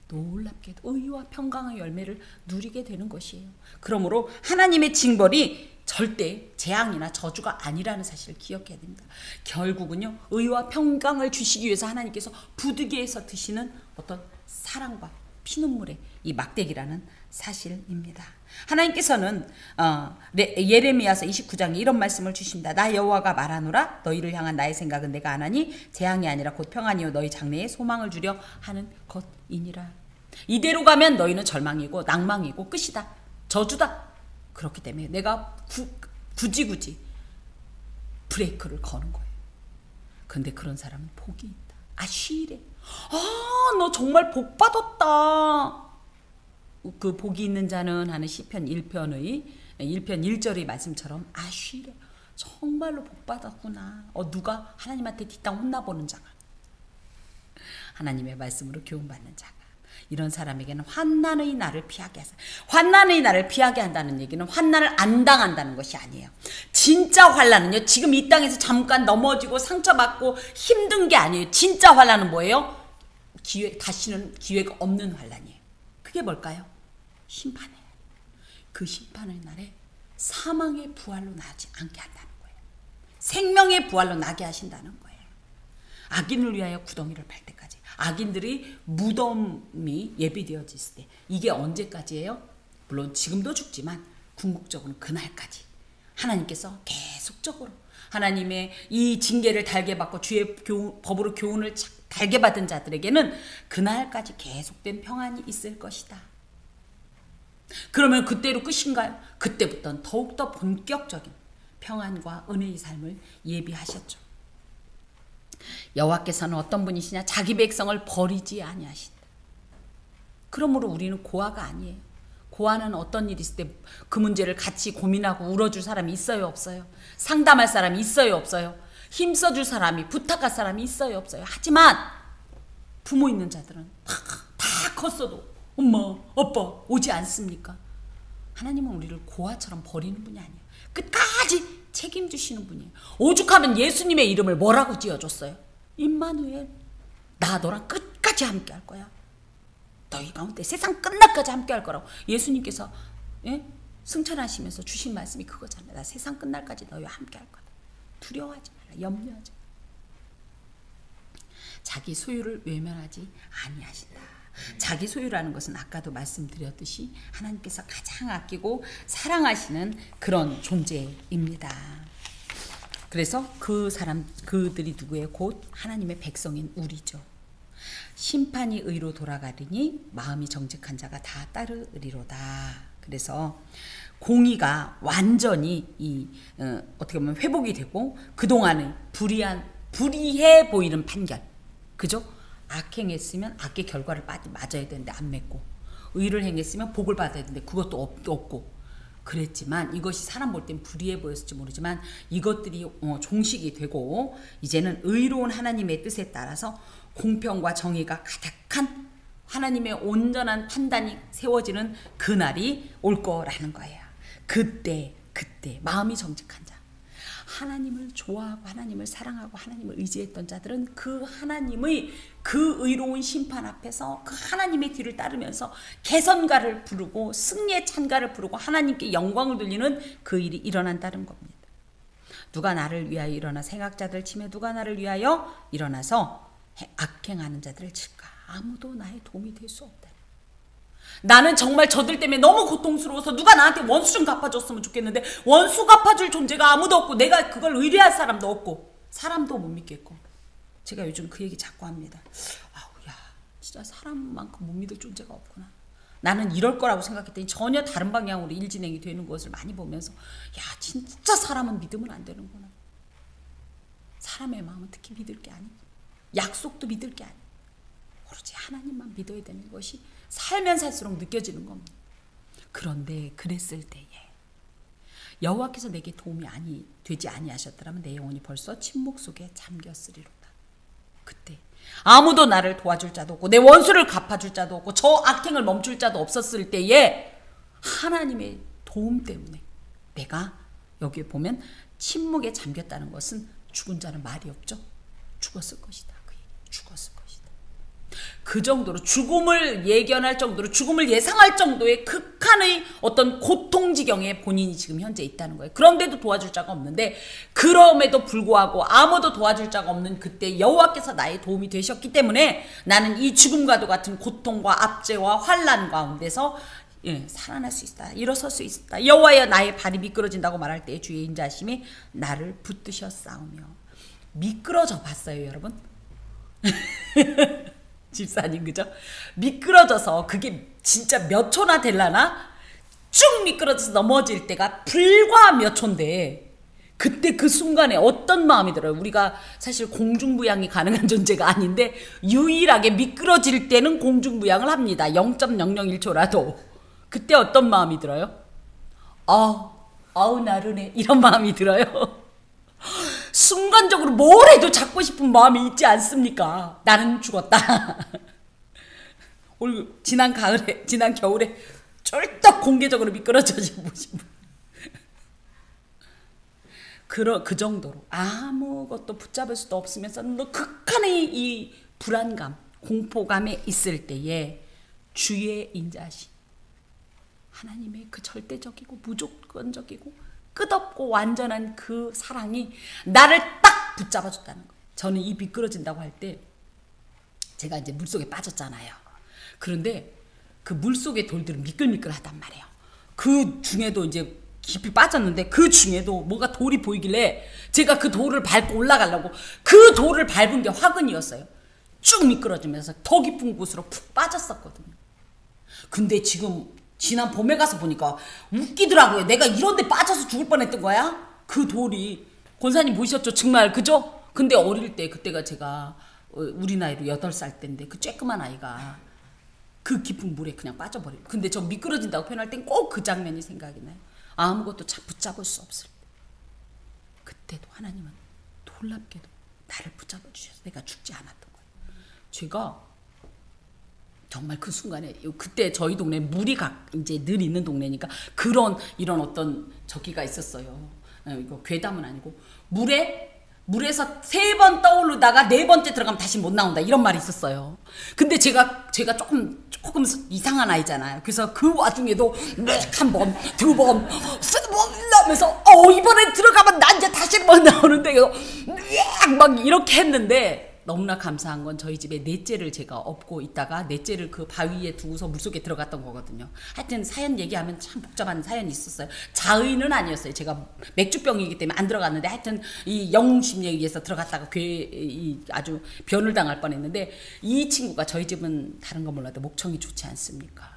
놀랍게도 의와 평강의 열매를 누리게 되는 것이에요. 그러므로 하나님의 징벌이 절대 재앙이나 저주가 아니라는 사실을 기억해야 됩니다. 결국은요, 의와 평강을 주시기 위해서 하나님께서 부득이해서 드시는 어떤 사랑과 피눈물의 이 막대기라는 사실입니다. 하나님께서는 예레미야서 29장에 이런 말씀을 주십니다. 나 여호와가 말하노라. 너희를 향한 나의 생각은 내가 아나니 재앙이 아니라 곧 평안이요 너희 장래에 소망을 주려 하는 것이니라. 이대로 가면 너희는 절망이고 낭망이고 끝이다, 저주다. 그렇기 때문에 내가 굳이 브레이크를 거는 거예요. 근데 그런 사람은 복이 있다. 아쉬래. 너 정말 복 받았다. 그 복이 있는 자는 하는 시편 1편 1절의 말씀처럼 아쉬래. 정말로 복 받았구나. 누가 하나님한테 뒷땅 혼나보는 자가, 하나님의 말씀으로 교훈받는 자가, 이런 사람에게는 환난의 날을 피하게 하세요. 환난의 날을 피하게 한다는 얘기는 환난을 안 당한다는 것이 아니에요. 진짜 환난은요, 지금 이 땅에서 잠깐 넘어지고 상처받고 힘든 게 아니에요. 진짜 환난은 뭐예요? 다시는 기회가 없는 환난이에요. 그게 뭘까요? 심판이에요. 그 심판의 날에 사망의 부활로 나지 않게 한다는 거예요. 생명의 부활로 나게 하신다는 거예요. 악인을 위하여 구덩이를 팔 때까지. 악인들이 무덤이 예비되어졌을 때. 이게 언제까지예요? 물론 지금도 죽지만 궁극적으로는 그날까지 하나님께서 계속적으로 하나님의 이 징계를 달게 받고 주의 법으로 교훈을 달게 받은 자들에게는 그날까지 계속된 평안이 있을 것이다. 그러면 그때로 끝인가요? 그때부터는 더욱더 본격적인 평안과 은혜의 삶을 예비하셨죠. 여호와께서는 어떤 분이시냐? 자기 백성을 버리지 아니하신다. 그러므로 우리는 고아가 아니에요. 고아는 어떤 일이 있을 때 그 문제를 같이 고민하고 울어줄 사람이 있어요, 없어요? 상담할 사람이 있어요, 없어요? 힘써줄 사람이, 부탁할 사람이 있어요, 없어요? 하지만 부모 있는 자들은 다 컸어도 엄마, 아빠 오지 않습니까? 하나님은 우리를 고아처럼 버리는 분이 아니에요. 끝까지 책임지시는 분이에요. 오죽하면 예수님의 이름을 뭐라고 지어줬어요? 임마누엘. 나 너랑 끝까지 함께 할 거야. 너희 가운데 세상 끝날까지 함께 할 거라고 예수님께서 승천하시면서 주신 말씀이 그거잖아요. 나 세상 끝날까지 너희와 함께 할 거다. 두려워하지 말라. 염려하지 말라. 자기 소유를 외면하지 아니하신다. 자기 소유라는 것은 아까도 말씀드렸듯이 하나님께서 가장 아끼고 사랑하시는 그런 존재입니다. 그래서 그들이 누구예요? 곧 하나님의 백성인 우리죠. 심판이 의로 돌아가리니 마음이 정직한 자가 다 따르리로다. 그래서 공의가 완전히 어떻게 보면 회복이 되고 그동안의 불의해 보이는 판결, 그죠? 악행했으면 악의 결과를 맞아야 되는데 안 맺고, 의를 행했으면 복을 받아야 되는데 그것도 없고 그랬지만, 이것이 사람 볼 땐 불의해 보였을지 모르지만 이것들이 종식이 되고 이제는 의로운 하나님의 뜻에 따라서 공평과 정의가 가득한 하나님의 온전한 판단이 세워지는 그날이 올 거라는 거예요. 그때 마음이 정직한 자, 하나님을 좋아하고 하나님을 사랑하고 하나님을 의지했던 자들은 그 하나님의 그 의로운 심판 앞에서 그 하나님의 뒤를 따르면서 개선가를 부르고 승리의 찬가를 부르고 하나님께 영광을 돌리는 그 일이 일어난다는 겁니다. 누가 나를 위하여 일어나 생악자들을 치며 누가 나를 위하여 일어나서 악행하는 자들을 칠까? 아무도 나의 도움이 될 수 없다. 나는 정말 저들 때문에 너무 고통스러워서 누가 나한테 원수 좀 갚아줬으면 좋겠는데 원수 갚아줄 존재가 아무도 없고 내가 그걸 의뢰할 사람도 없고 사람도 못 믿겠고. 제가 요즘 그 얘기 자꾸 합니다. 아우야, 진짜 사람만큼 못 믿을 존재가 없구나. 나는 이럴 거라고 생각했더니 전혀 다른 방향으로 일진행이 되는 것을 많이 보면서 야, 진짜 사람은 믿으면 안 되는구나. 사람의 마음은 특히 믿을 게 아니고 약속도 믿을 게 아니고 오로지 하나님만 믿어야 되는 것이 살면 살수록 느껴지는 겁니다. 그런데 그랬을 때에 여호와께서 내게 도움이 되지 아니하셨더라면 내 영혼이 벌써 침묵 속에 잠겼으리로다. 그때 아무도 나를 도와줄 자도 없고 내 원수를 갚아줄 자도 없고 저 악행을 멈출 자도 없었을 때에 하나님의 도움 때문에 내가 여기에 보면 침묵에 잠겼다는 것은 죽은 자는 말이 없죠. 죽었을 것이다. 죽었을 것이다. 그 정도로 죽음을 예견할 정도로 죽음을 예상할 정도의 극한의 어떤 고통지경에 본인이 지금 현재 있다는 거예요. 그런데도 도와줄 자가 없는데 그럼에도 불구하고 아무도 도와줄 자가 없는 그때 여호와께서 나의 도움이 되셨기 때문에 나는 이 죽음과도 같은 고통과 압제와 환난 가운데서 살아날 수 있다. 일어설 수 있다. 여호와여 나의 발이 미끄러진다고 말할 때 주의 인자하심이 나를 붙드셨사오며. 미끄러져 봤어요, 여러분? 집사님, 그죠? 미끄러져서 그게 진짜 몇 초나 될라나? 쭉 미끄러져서 넘어질 때가 불과 몇 초인데 그때 그 순간에 어떤 마음이 들어요? 우리가 사실 공중부양이 가능한 존재가 아닌데 유일하게 미끄러질 때는 공중부양을 합니다. 0.001초라도. 그때 어떤 마음이 들어요? 아우 나르네, 이런 마음이 들어요. 순간적으로 뭘 해도 잡고 싶은 마음이 있지 않습니까? 나는 죽었다. 지난 겨울에 쫄딱 공개적으로 미끄러져 보신 분. 그 정도로 아무것도 붙잡을 수도 없으면서 극한의 이 불안감, 공포감에 있을 때에 주의 인자하심, 하나님의 그 절대적이고 무조건적이고 끝없고 완전한 그 사랑이 나를 딱 붙잡아줬다는 거예요. 저는 이 미끄러진다고 할 때 제가 이제 물속에 빠졌잖아요. 그런데 그 물속의 돌들은 미끌미끌하단 말이에요. 그 중에도 이제 깊이 빠졌는데 그 중에도 뭐가 돌이 보이길래 제가 그 돌을 밟고 올라가려고 그 돌을 밟은 게 화근이었어요. 쭉 미끄러지면서 더 깊은 곳으로 푹 빠졌었거든요. 근데 지난 봄에 가서 보니까 웃기더라고요. 내가 이런 데 빠져서 죽을 뻔했던 거야? 그 돌이. 권사님 보셨죠? 정말, 그죠? 근데 어릴 때, 그때가 제가 우리 나이로 8살 때인데 그 쬐끄만 아이가 그 깊은 물에 그냥 빠져버려요. 근데 저 미끄러진다고 표현할 땐 꼭 그 장면이 생각이 나요. 아무것도 붙잡을 수 없을 때. 그때도 하나님은 놀랍게도 나를 붙잡아 주셔서 내가 죽지 않았던 거예요. 제가 정말 그 순간에 그때 저희 동네 물이 이제 늘 있는 동네니까 이런 어떤 저기가 있었어요. 이거 괴담은 아니고 물에서 3번 떠오르다가 4번째 들어가면 다시 못 나온다, 이런 말이 있었어요. 근데 제가 조금 이상한 아이잖아요. 그래서 그 와중에도 한 번, 2번, 3번 하면서 이번에 들어가면 나 이제 다시 못 나오는데 막 이렇게 했는데 너무나 감사한 건 저희 집에 넷째를 제가 업고 있다가 넷째를 그 바위에 두고서 물속에 들어갔던 거거든요. 하여튼 사연 얘기하면 참 복잡한 사연이 있었어요. 자의는 아니었어요. 제가 맥주병이기 때문에 안 들어갔는데 하여튼 이 영웅심리에 의해서 들어갔다가 아주 변을 당할 뻔했는데 이 친구가 저희 집은 다른 거 몰라도 목청이 좋지 않습니까?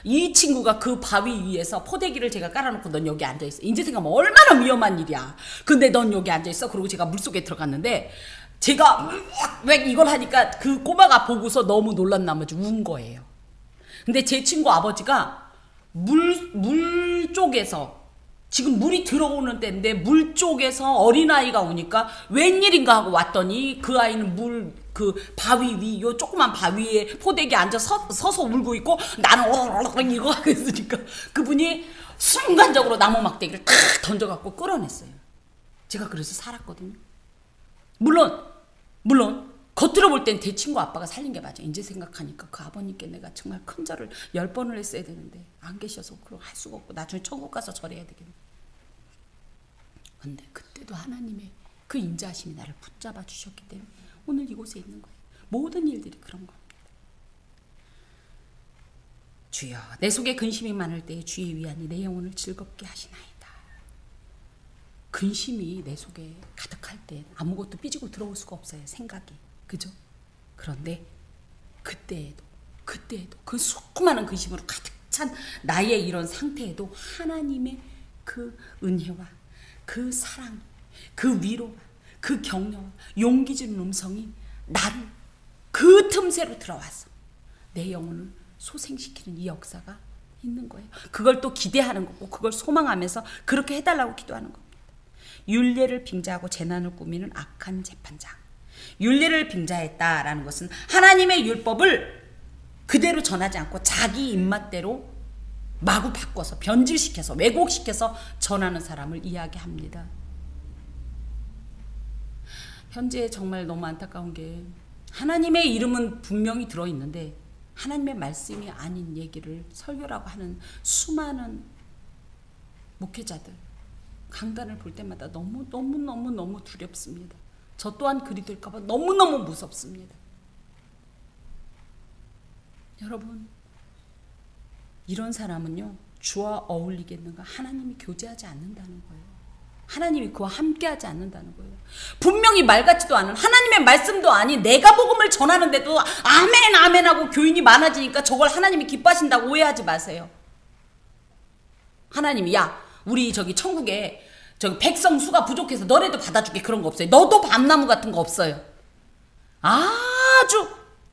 이 친구가 그 바위 위에서 포대기를 제가 깔아놓고 넌 여기 앉아있어. 이제 생각하면 얼마나 위험한 일이야. 근데 넌 여기 앉아있어. 그리고 제가 물속에 들어갔는데 제가 왜 이걸 하니까 그 꼬마가 보고서 너무 놀란 나머지 운 거예요. 근데 제 친구 아버지가 물 쪽에서 지금 물이 들어오는 때인데 물 쪽에서 어린아이가 오니까 웬일인가 하고 왔더니 그 아이는 그 바위 위, 요 조그만 바위에 포대기에 앉아 서서 울고 있고 나는 오르르 이거 하고 있으니까 그분이 순간적으로 나무 막대기를 탁 던져갖고 끌어냈어요. 제가 그래서 살았거든요. 물론 겉으로 볼 땐 제 친구 아빠가 살린 게 맞아. 이제 생각하니까 그 아버님께 내가 정말 큰 절을 10번을 했어야 되는데 안 계셔서 그걸 할 수가 없고 나중에 천국 가서 절해야 되겠네. 근데 그때도 하나님의 그 인자하심이 나를 붙잡아 주셨기 때문에 오늘 이곳에 있는 거예요. 모든 일들이 그런 겁니다. 주여 내 속에 근심이 많을 때에 주의 위안이 내 영혼을 즐겁게 하시나이다. 근심이 내 속에 가득할 때 아무것도 삐지고 들어올 수가 없어요. 생각이. 그죠? 그런데 그때에도 그 수많은 근심으로 가득 찬 나의 이런 상태에도 하나님의 그 은혜와 그 사랑, 그 위로와 그 격려와 용기 주는 음성이 나를 그 틈새로 들어와서 내 영혼을 소생시키는 이 역사가 있는 거예요. 그걸 또 기대하는 거고 그걸 소망하면서 그렇게 해달라고 기도하는 겁니다. 율례를 빙자하고 재난을 꾸미는 악한 재판장. 율례를 빙자했다라는 것은 하나님의 율법을 그대로 전하지 않고 자기 입맛대로 마구 바꿔서 변질시켜서 왜곡시켜서 전하는 사람을 이야기합니다. 현재 정말 너무 안타까운 게 하나님의 이름은 분명히 들어있는데 하나님의 말씀이 아닌 얘기를 설교라고 하는 수많은 목회자들 강단을 볼 때마다 너무 두렵습니다. 저 또한 그리 될까봐 너무너무 무섭습니다. 여러분 이런 사람은요 주와 어울리겠는가? 하나님이 교제하지 않는다는 거예요. 하나님이 그와 함께하지 않는다는 거예요. 분명히 말 같지도 않은 하나님의 말씀도 아닌 내가 복음을 전하는데도 아멘 아멘 하고 교인이 많아지니까 저걸 하나님이 기뻐하신다고 오해하지 마세요. 하나님이 야 우리 저기 천국에 저기 백성 수가 부족해서 너네도 받아줄게 그런 거 없어요. 너도 밤나무 같은 거 없어요. 아주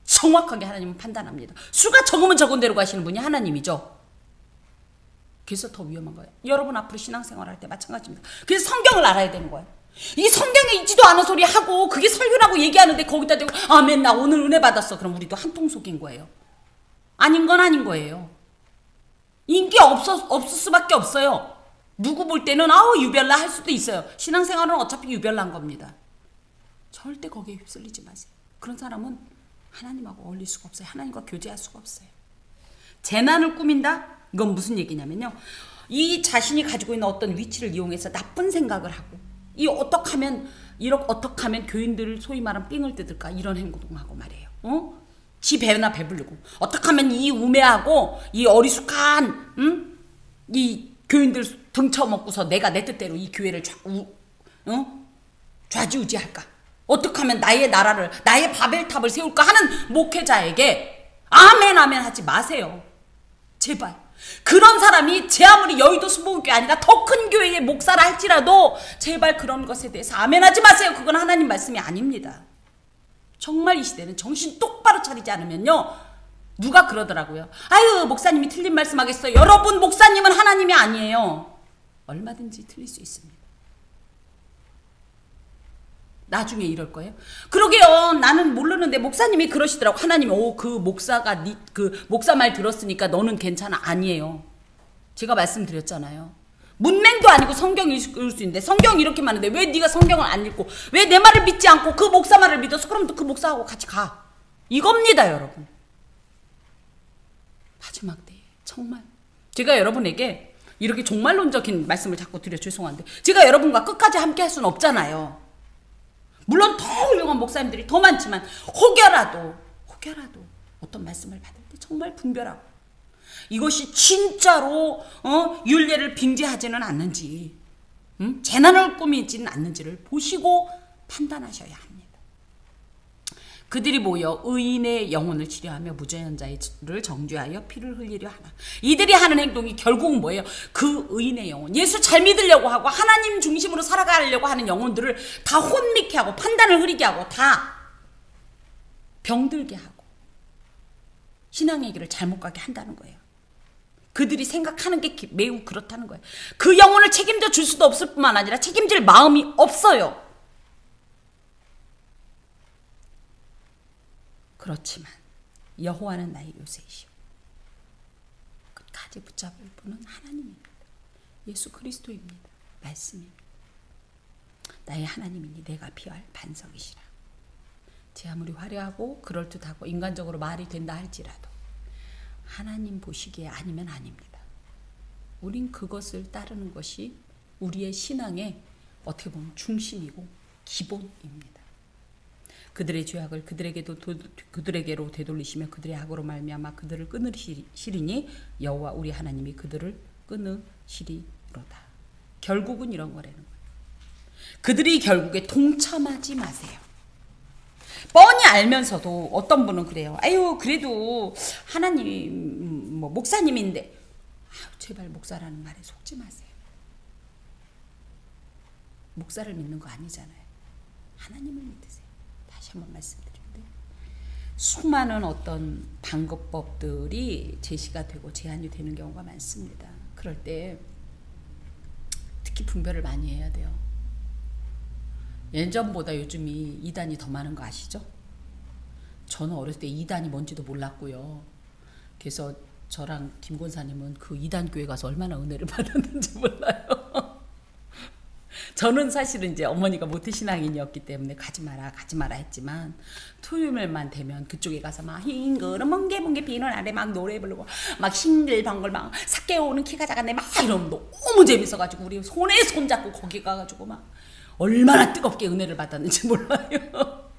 정확하게 하나님은 판단합니다. 수가 적으면 적은 대로 가시는 분이 하나님이죠. 그래서 더 위험한 거예요. 여러분 앞으로 신앙생활 할 때 마찬가지입니다. 그래서 성경을 알아야 되는 거예요. 이 성경에 있지도 않은 소리 하고 그게 설교라고 얘기하는데 거기다 대고 아멘 나 오늘 은혜 받았어. 그럼 우리도 한통 속인 거예요. 아닌 건 아닌 거예요. 인기 없을 수밖에 없어요. 누구 볼 때는 유별나 할 수도 있어요. 신앙생활은 어차피 유별난 겁니다. 절대 거기에 휩쓸리지 마세요. 그런 사람은 하나님하고 어울릴 수가 없어요. 하나님과 교제할 수가 없어요. 재난을 꾸민다? 이건 무슨 얘기냐면요. 이 자신이 가지고 있는 어떤 위치를 이용해서 나쁜 생각을 하고 어떻게 하면 교인들을 소위 말하면 삥을 뜯을까 이런 행동하고 말이에요. 지 배나 배부르고 어떻게 하면 이 우매하고 이 어리숙한 이 교인들 등쳐먹고서 내가 내 뜻대로 이 교회를 좌지우지할까? 어떻게 하면 나의 나라를 나의 바벨탑을 세울까 하는 목회자에게 아멘 아멘 하지 마세요. 제발. 그런 사람이 제 아무리 여의도 수목교회 아니라 더 큰 교회의 목사라 할지라도 제발 그런 것에 대해서 아멘 하지 마세요. 그건 하나님 말씀이 아닙니다. 정말 이 시대는 정신 똑바로 차리지 않으면요. 누가 그러더라고요. 아유 목사님이 틀린 말씀하겠어요. 여러분 목사님은 하나님이 아니에요. 얼마든지 틀릴 수 있습니다. 나중에 이럴 거예요. 그러게요. 나는 모르는데 목사님이 그러시더라고. 하나님이 그 목사가 그 목사 말 들었으니까 너는 괜찮아. 아니에요. 제가 말씀드렸잖아요. 문맹도 아니고 성경 읽을 수 있는데 성경 이렇게 많은데 왜 네가 성경을 안 읽고 왜 내 말을 믿지 않고 그 목사 말을 믿어서 그럼 그 목사하고 같이 가. 이겁니다 여러분. 마지막 때에 정말 제가 여러분에게 이렇게 종말론적인 말씀을 자꾸 드려 죄송한데 제가 여러분과 끝까지 함께 할 수는 없잖아요. 물론 더 훌륭한 목사님들이 더 많지만 혹여라도 어떤 말씀을 받을 때 정말 분별하고 이것이 진짜로 율례를 빙자하지는 않는지 재난을 꾸미지는 않는지를 보시고 판단하셔야 합니다. 그들이 모여 의인의 영혼을 치료하며 무죄한 자를 정죄하여 피를 흘리려 하나. 이들이 하는 행동이 결국은 뭐예요? 그 의인의 영혼, 예수 잘 믿으려고 하고 하나님 중심으로 살아가려고 하는 영혼들을 다 혼미케 하고 판단을 흐리게 하고 다 병들게 하고 신앙의 길을 잘못 가게 한다는 거예요. 그들이 생각하는 게 매우 그렇다는 거예요. 그 영혼을 책임져 줄 수도 없을 뿐만 아니라 책임질 마음이 없어요. 그렇지만 여호와는 나의 요새이시오. 끝까지 붙잡을 분은 하나님입니다. 예수 그리스도입니다. 말씀입니다. 나의 하나님이니 내가 피할 반석이시라. 제 아무리 화려하고 그럴듯하고 인간적으로 말이 된다 할지라도 하나님 보시기에 아니면 아닙니다. 우린 그것을 따르는 것이 우리의 신앙의 어떻게 보면 중심이고 기본입니다. 그들의 죄악을 그들에게로 되돌리시며 그들의 악으로 말미암아 그들을 끊으시리니 여호와 우리 하나님이 그들을 끊으시리로다. 결국은 이런 거라는 거예요. 그들이 결국에 동참하지 마세요. 뻔히 알면서도 어떤 분은 그래요. 아유 그래도 하나님 목사님인데 제발 목사라는 말에 속지 마세요. 목사를 믿는 거 아니잖아요. 하나님을 믿으세요. 다시 한번 말씀드리는데 수많은 어떤 방법들이 제시가 되고 제안이 되는 경우가 많습니다. 그럴 때 특히 분별을 많이 해야 돼요. 예전보다 요즘이 이단이 더 많은 거 아시죠? 저는 어렸을 때 이단이 뭔지도 몰랐고요. 그래서 저랑 김 권사님은 그 이단 교회 가서 얼마나 은혜를 받았는지 몰라요. 저는 사실은 이제 어머니가 모태신앙인이었기 때문에 가지 마라 했지만 토요일만 되면 그쪽에 가서 막 싱그러 멍게 비는 아래 막 노래 부르고 막 싱글벙글 막 삭개 오는 키가 작았네 막 이러면 너무 재밌어가지고 우리 손에 손잡고 거기 가가지고 막 얼마나 뜨겁게 은혜를 받았는지 몰라요.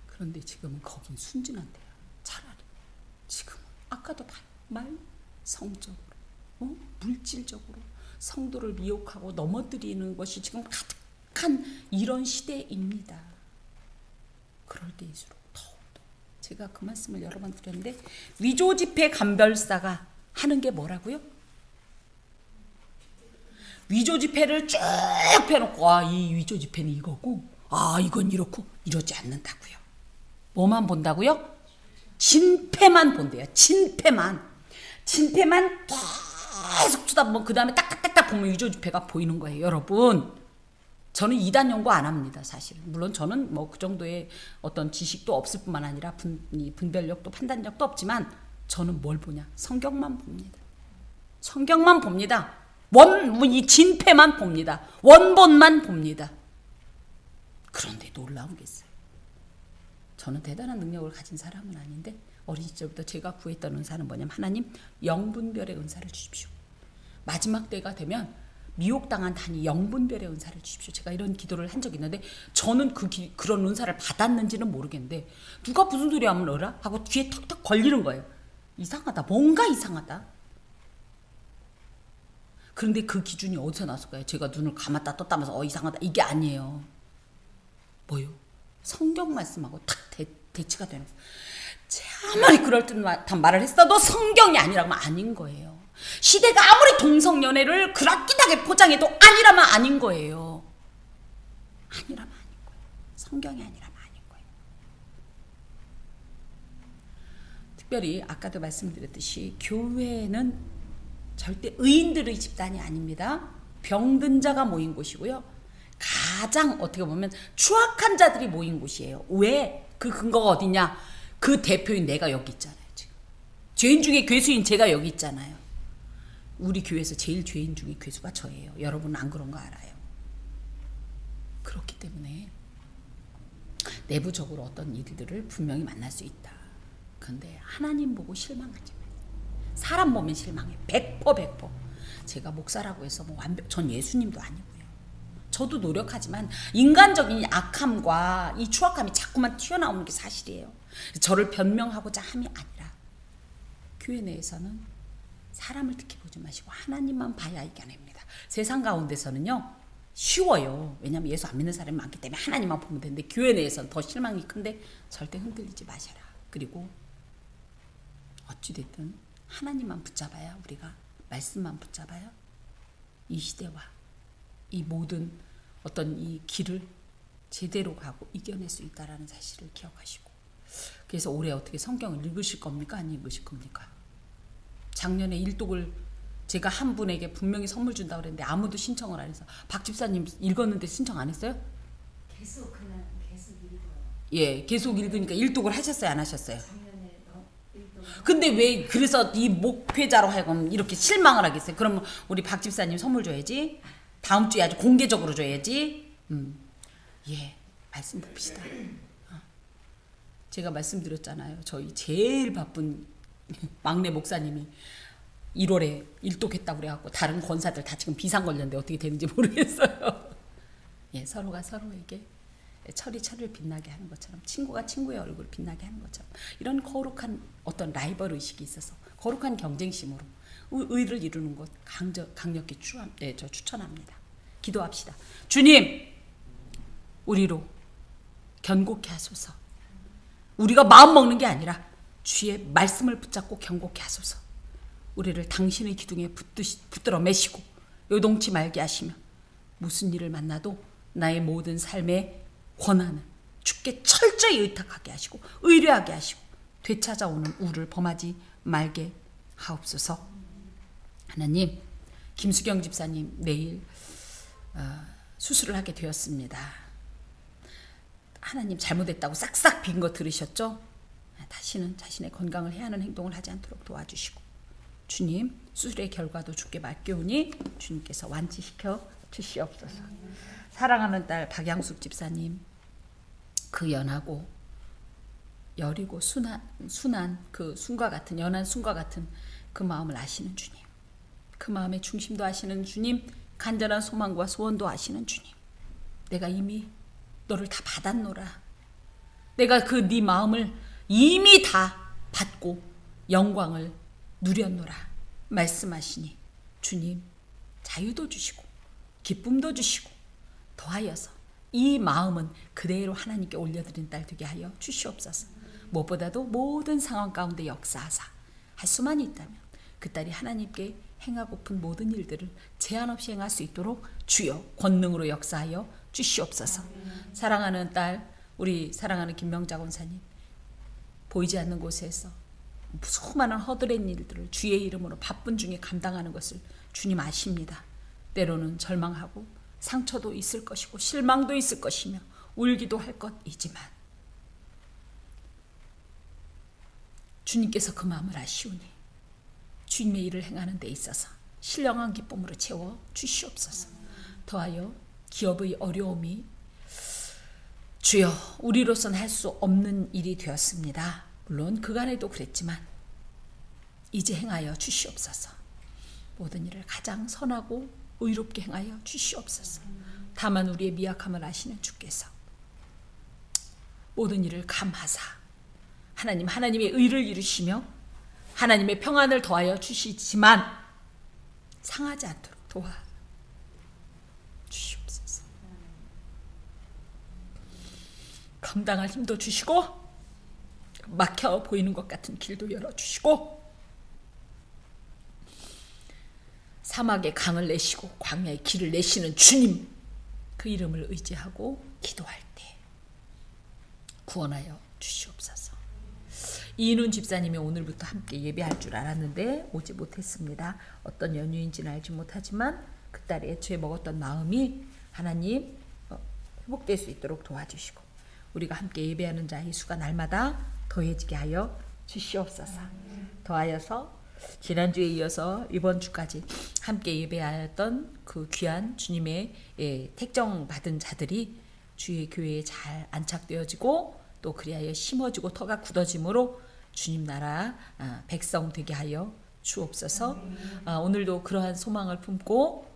그런데 지금은 거긴 순진한데요. 차라리 지금은 아까도 말 성적으로 물질적으로 성도를 미혹하고 넘어뜨리는 것이 지금 가득한 이런 시대입니다. 그럴 때일수록 더욱더 제가 그 말씀을 여러 번 드렸는데 위조지폐 감별사가 하는 게 뭐라고요? 위조지폐를 쭉 펴놓고 이 위조지폐는 이거고 이건 이렇고 이러지 않는다고요. 뭐만 본다고요? 진폐만 본대요. 진폐만 계속 쳐다보면 그 다음에 딱딱딱딱 보면 위조지폐가 보이는 거예요. 여러분 저는 이단 연구 안 합니다. 사실은 물론 저는 그 정도의 어떤 지식도 없을 뿐만 아니라 분별력도 판단력도 없지만 저는 뭘 보냐? 성경만 봅니다. 성경만 봅니다. 이 진폐만 봅니다. 원본만 봅니다. 그런데 놀라운 게 있어요. 저는 대단한 능력을 가진 사람은 아닌데 어린 시절부터 제가 구했던 은사는 뭐냐면 하나님 영분별의 은사를 주십시오. 마지막 때가 되면 미혹당한 단이 영분별의 은사를 주십시오. 제가 이런 기도를 한 적이 있는데 저는 그런 은사를 받았는지는 모르겠는데 누가 무슨 소리 하면 어라? 하고 귀에 턱턱 걸리는 거예요. 이상하다. 뭔가 이상하다. 그런데 그 기준이 어디서 나왔을까요? 제가 눈을 감았다 떴다 하면서 이상하다. 이게 아니에요. 뭐요? 성경 말씀하고 탁 대치가 되는 거예요. 아무리 그럴듯한 말을 했어도 성경이 아니라면 아닌 거예요. 시대가 아무리 동성연애를 그럴듯하게 포장해도 아니라면 아닌 거예요. 아니라면 아닌 거예요. 성경이 아니라면 아닌 거예요. 특별히 아까도 말씀드렸듯이 교회는 절대 의인들의 집단이 아닙니다. 병든 자가 모인 곳이고요. 가장 어떻게 보면 추악한 자들이 모인 곳이에요. 왜? 그 근거가 어디냐? 그 대표인 내가 여기 있잖아요. 지금 죄인 중에 괴수인 제가 여기 있잖아요. 우리 교회에서 제일 죄인 중에 괴수가 저예요. 여러분은 안 그런 거 알아요. 그렇기 때문에 내부적으로 어떤 일들을 분명히 만날 수 있다. 그런데 하나님 보고 실망하지 마요. 사람 보면 실망해. 100%. 제가 목사라고 해서 뭐 전 예수님도 아니고요. 저도 노력하지만 인간적인 악함과 이 추악함이 자꾸만 튀어나오는 게 사실이에요. 저를 변명하고자 함이 아니라 교회 내에서는 사람을 특히 보지 마시고 하나님만 봐야 이겨냅니다. 세상 가운데서는요 쉬워요. 왜냐하면 예수 안 믿는 사람이 많기 때문에 하나님만 보면 되는데 교회 내에서는 더 실망이 큰데 절대 흔들리지 마셔라. 그리고 어찌됐든 하나님만 붙잡아야, 우리가 말씀만 붙잡아야 이 시대와 이 모든 어떤 이 길을 제대로 가고 이겨낼 수 있다는 사실을 기억하시고, 그래서 올해 어떻게 성경을 읽으실 겁니까? 안 읽으실 겁니까? 작년에 일독을 제가 한 분에게 분명히 선물 준다고 그랬는데 아무도 신청을 안 해서, 박 집사님 읽었는데 신청 안 했어요?
계속 그냥 계속 읽어요.
예, 계속 읽으니까 일독을 하셨어요, 안 하셨어요?
작년에 일독.
근데 왜 그래서 이 목회자로 하여금 이렇게 실망을 하겠어요? 그럼 우리 박 집사님 선물 줘야지. 다음 주에 아주 공개적으로 줘야지. 예, 말씀 봅시다. 제가 말씀드렸잖아요. 저희 제일 바쁜 막내 목사님이 1월에 일독했다고 그래갖고 다른 권사들 다 지금 비상 걸렸는데 어떻게 되는지 모르겠어요. 예, 서로가 서로에게 철이 철을 빛나게 하는 것처럼, 친구가 친구의 얼굴을 빛나게 하는 것처럼, 이런 거룩한 어떤 라이벌 의식이 있어서 거룩한 경쟁심으로 의를 이루는 것 강력히 저 추천합니다. 기도합시다. 주님, 우리로 견고케 하소서. 우리가 마음 먹는 게 아니라 주의 말씀을 붙잡고 견고케 하소서. 우리를 당신의 기둥에 붙들어 매시고 요동치 말게 하시며, 무슨 일을 만나도 나의 모든 삶의 권한을 주께 철저히 의탁하게 하시고 의뢰하게 하시고 되찾아오는 우를 범하지 말게 하옵소서. 하나님, 김수경 집사님 내일 수술을 하게 되었습니다. 하나님, 잘못했다고 싹싹 빈 거 들으셨죠? 다시는 자신의 건강을 해하는 행동을 하지 않도록 도와주시고, 주님, 수술의 결과도 주께 맡겨오니 주님께서 완치시켜 주시옵소서. 사랑하는 딸 박양숙 집사님, 그 연하고 여리고 순한 그 순과 같은, 연한 순과 같은 그 마음을 아시는 주님, 그 마음의 중심도 아시는 주님, 간절한 소망과 소원도 아시는 주님, 내가 이미 너를 다 받았노라. 내가 그 네 마음을 이미 다 받고 영광을 누렸노라 말씀하시니, 주님, 자유도 주시고 기쁨도 주시고 더하여서 이 마음은 그대로 하나님께 올려드린 딸 되게 하여 주시옵소서. 무엇보다도 모든 상황 가운데 역사하사 할 수만 있다면 그 딸이 하나님께 행하고픈 모든 일들을 제한 없이 행할 수 있도록 주여 권능으로 역사하여 주시옵소서. 사랑하는 딸, 우리 사랑하는 김명자 권사님, 보이지 않는 곳에서 수많은 허드렛 일들을 주의 이름으로 바쁜 중에 감당하는 것을 주님 아십니다. 때로는 절망하고 상처도 있을 것이고 실망도 있을 것이며 울기도 할 것이지만 주님께서 그 마음을 아시오니 주님의 일을 행하는 데 있어서 신령한 기쁨으로 채워 주시옵소서. 더하여 기업의 어려움이 주여 우리로서는 할 수 없는 일이 되었습니다. 물론 그간에도 그랬지만 이제 행하여 주시옵소서. 모든 일을 가장 선하고 의롭게 행하여 주시옵소서. 다만 우리의 미약함을 아시는 주께서 모든 일을 감하사 하나님의 의를 이루시며 하나님의 평안을 더하여 주시지만 상하지 않도록 도와 주시옵소서. 감당할 힘도 주시고 막혀 보이는 것 같은 길도 열어주시고 사막에 강을 내시고 광야에 길을 내시는 주님, 그 이름을 의지하고 기도할 때 구원하여 주시옵소서. 이인훈 집사님이 오늘부터 함께 예배할 줄 알았는데 오지 못했습니다. 어떤 연유인지는 알지 못하지만 그 딸이 애초에 먹었던 마음이 하나님 회복될 수 있도록 도와주시고 우리가 함께 예배하는 자의 수가 날마다 더해지게 하여 주시옵소서. 더하여서 지난주에 이어서 이번 주까지 함께 예배하였던 그 귀한 주님의 택정받은 자들이 주의 교회에 잘 안착되어지고 또 그리하여 심어지고 터가 굳어짐으로 주님 나라 백성 되게 하여 주옵소서. 오늘도 그러한 소망을 품고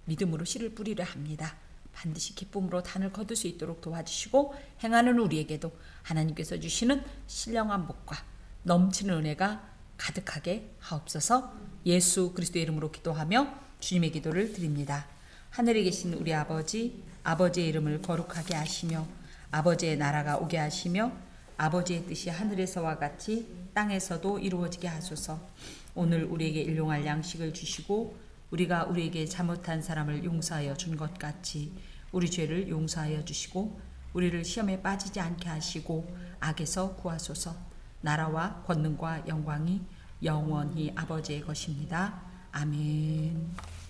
믿음으로 씨를 뿌리려 합니다. 반드시 기쁨으로 단을 거둘 수 있도록 도와주시고 행하는 우리에게도 하나님께서 주시는 신령한 복과 넘치는 은혜가 가득하게 하옵소서. 예수 그리스도의 이름으로 기도하며 주님의 기도를 드립니다. 하늘에 계신 우리 아버지, 아버지의 이름을 거룩하게 하시며 아버지의 나라가 오게 하시며 아버지의 뜻이 하늘에서와 같이 땅에서도 이루어지게 하소서. 오늘 우리에게 일용할 양식을 주시고 우리가 우리에게 잘못한 사람을 용서하여 준 것 같이 우리 죄를 용서하여 주시고 우리를 시험에 빠지지 않게 하시고 악에서 구하소서. 나라와 권능과 영광이 영원히 아버지의 것입니다. 아멘.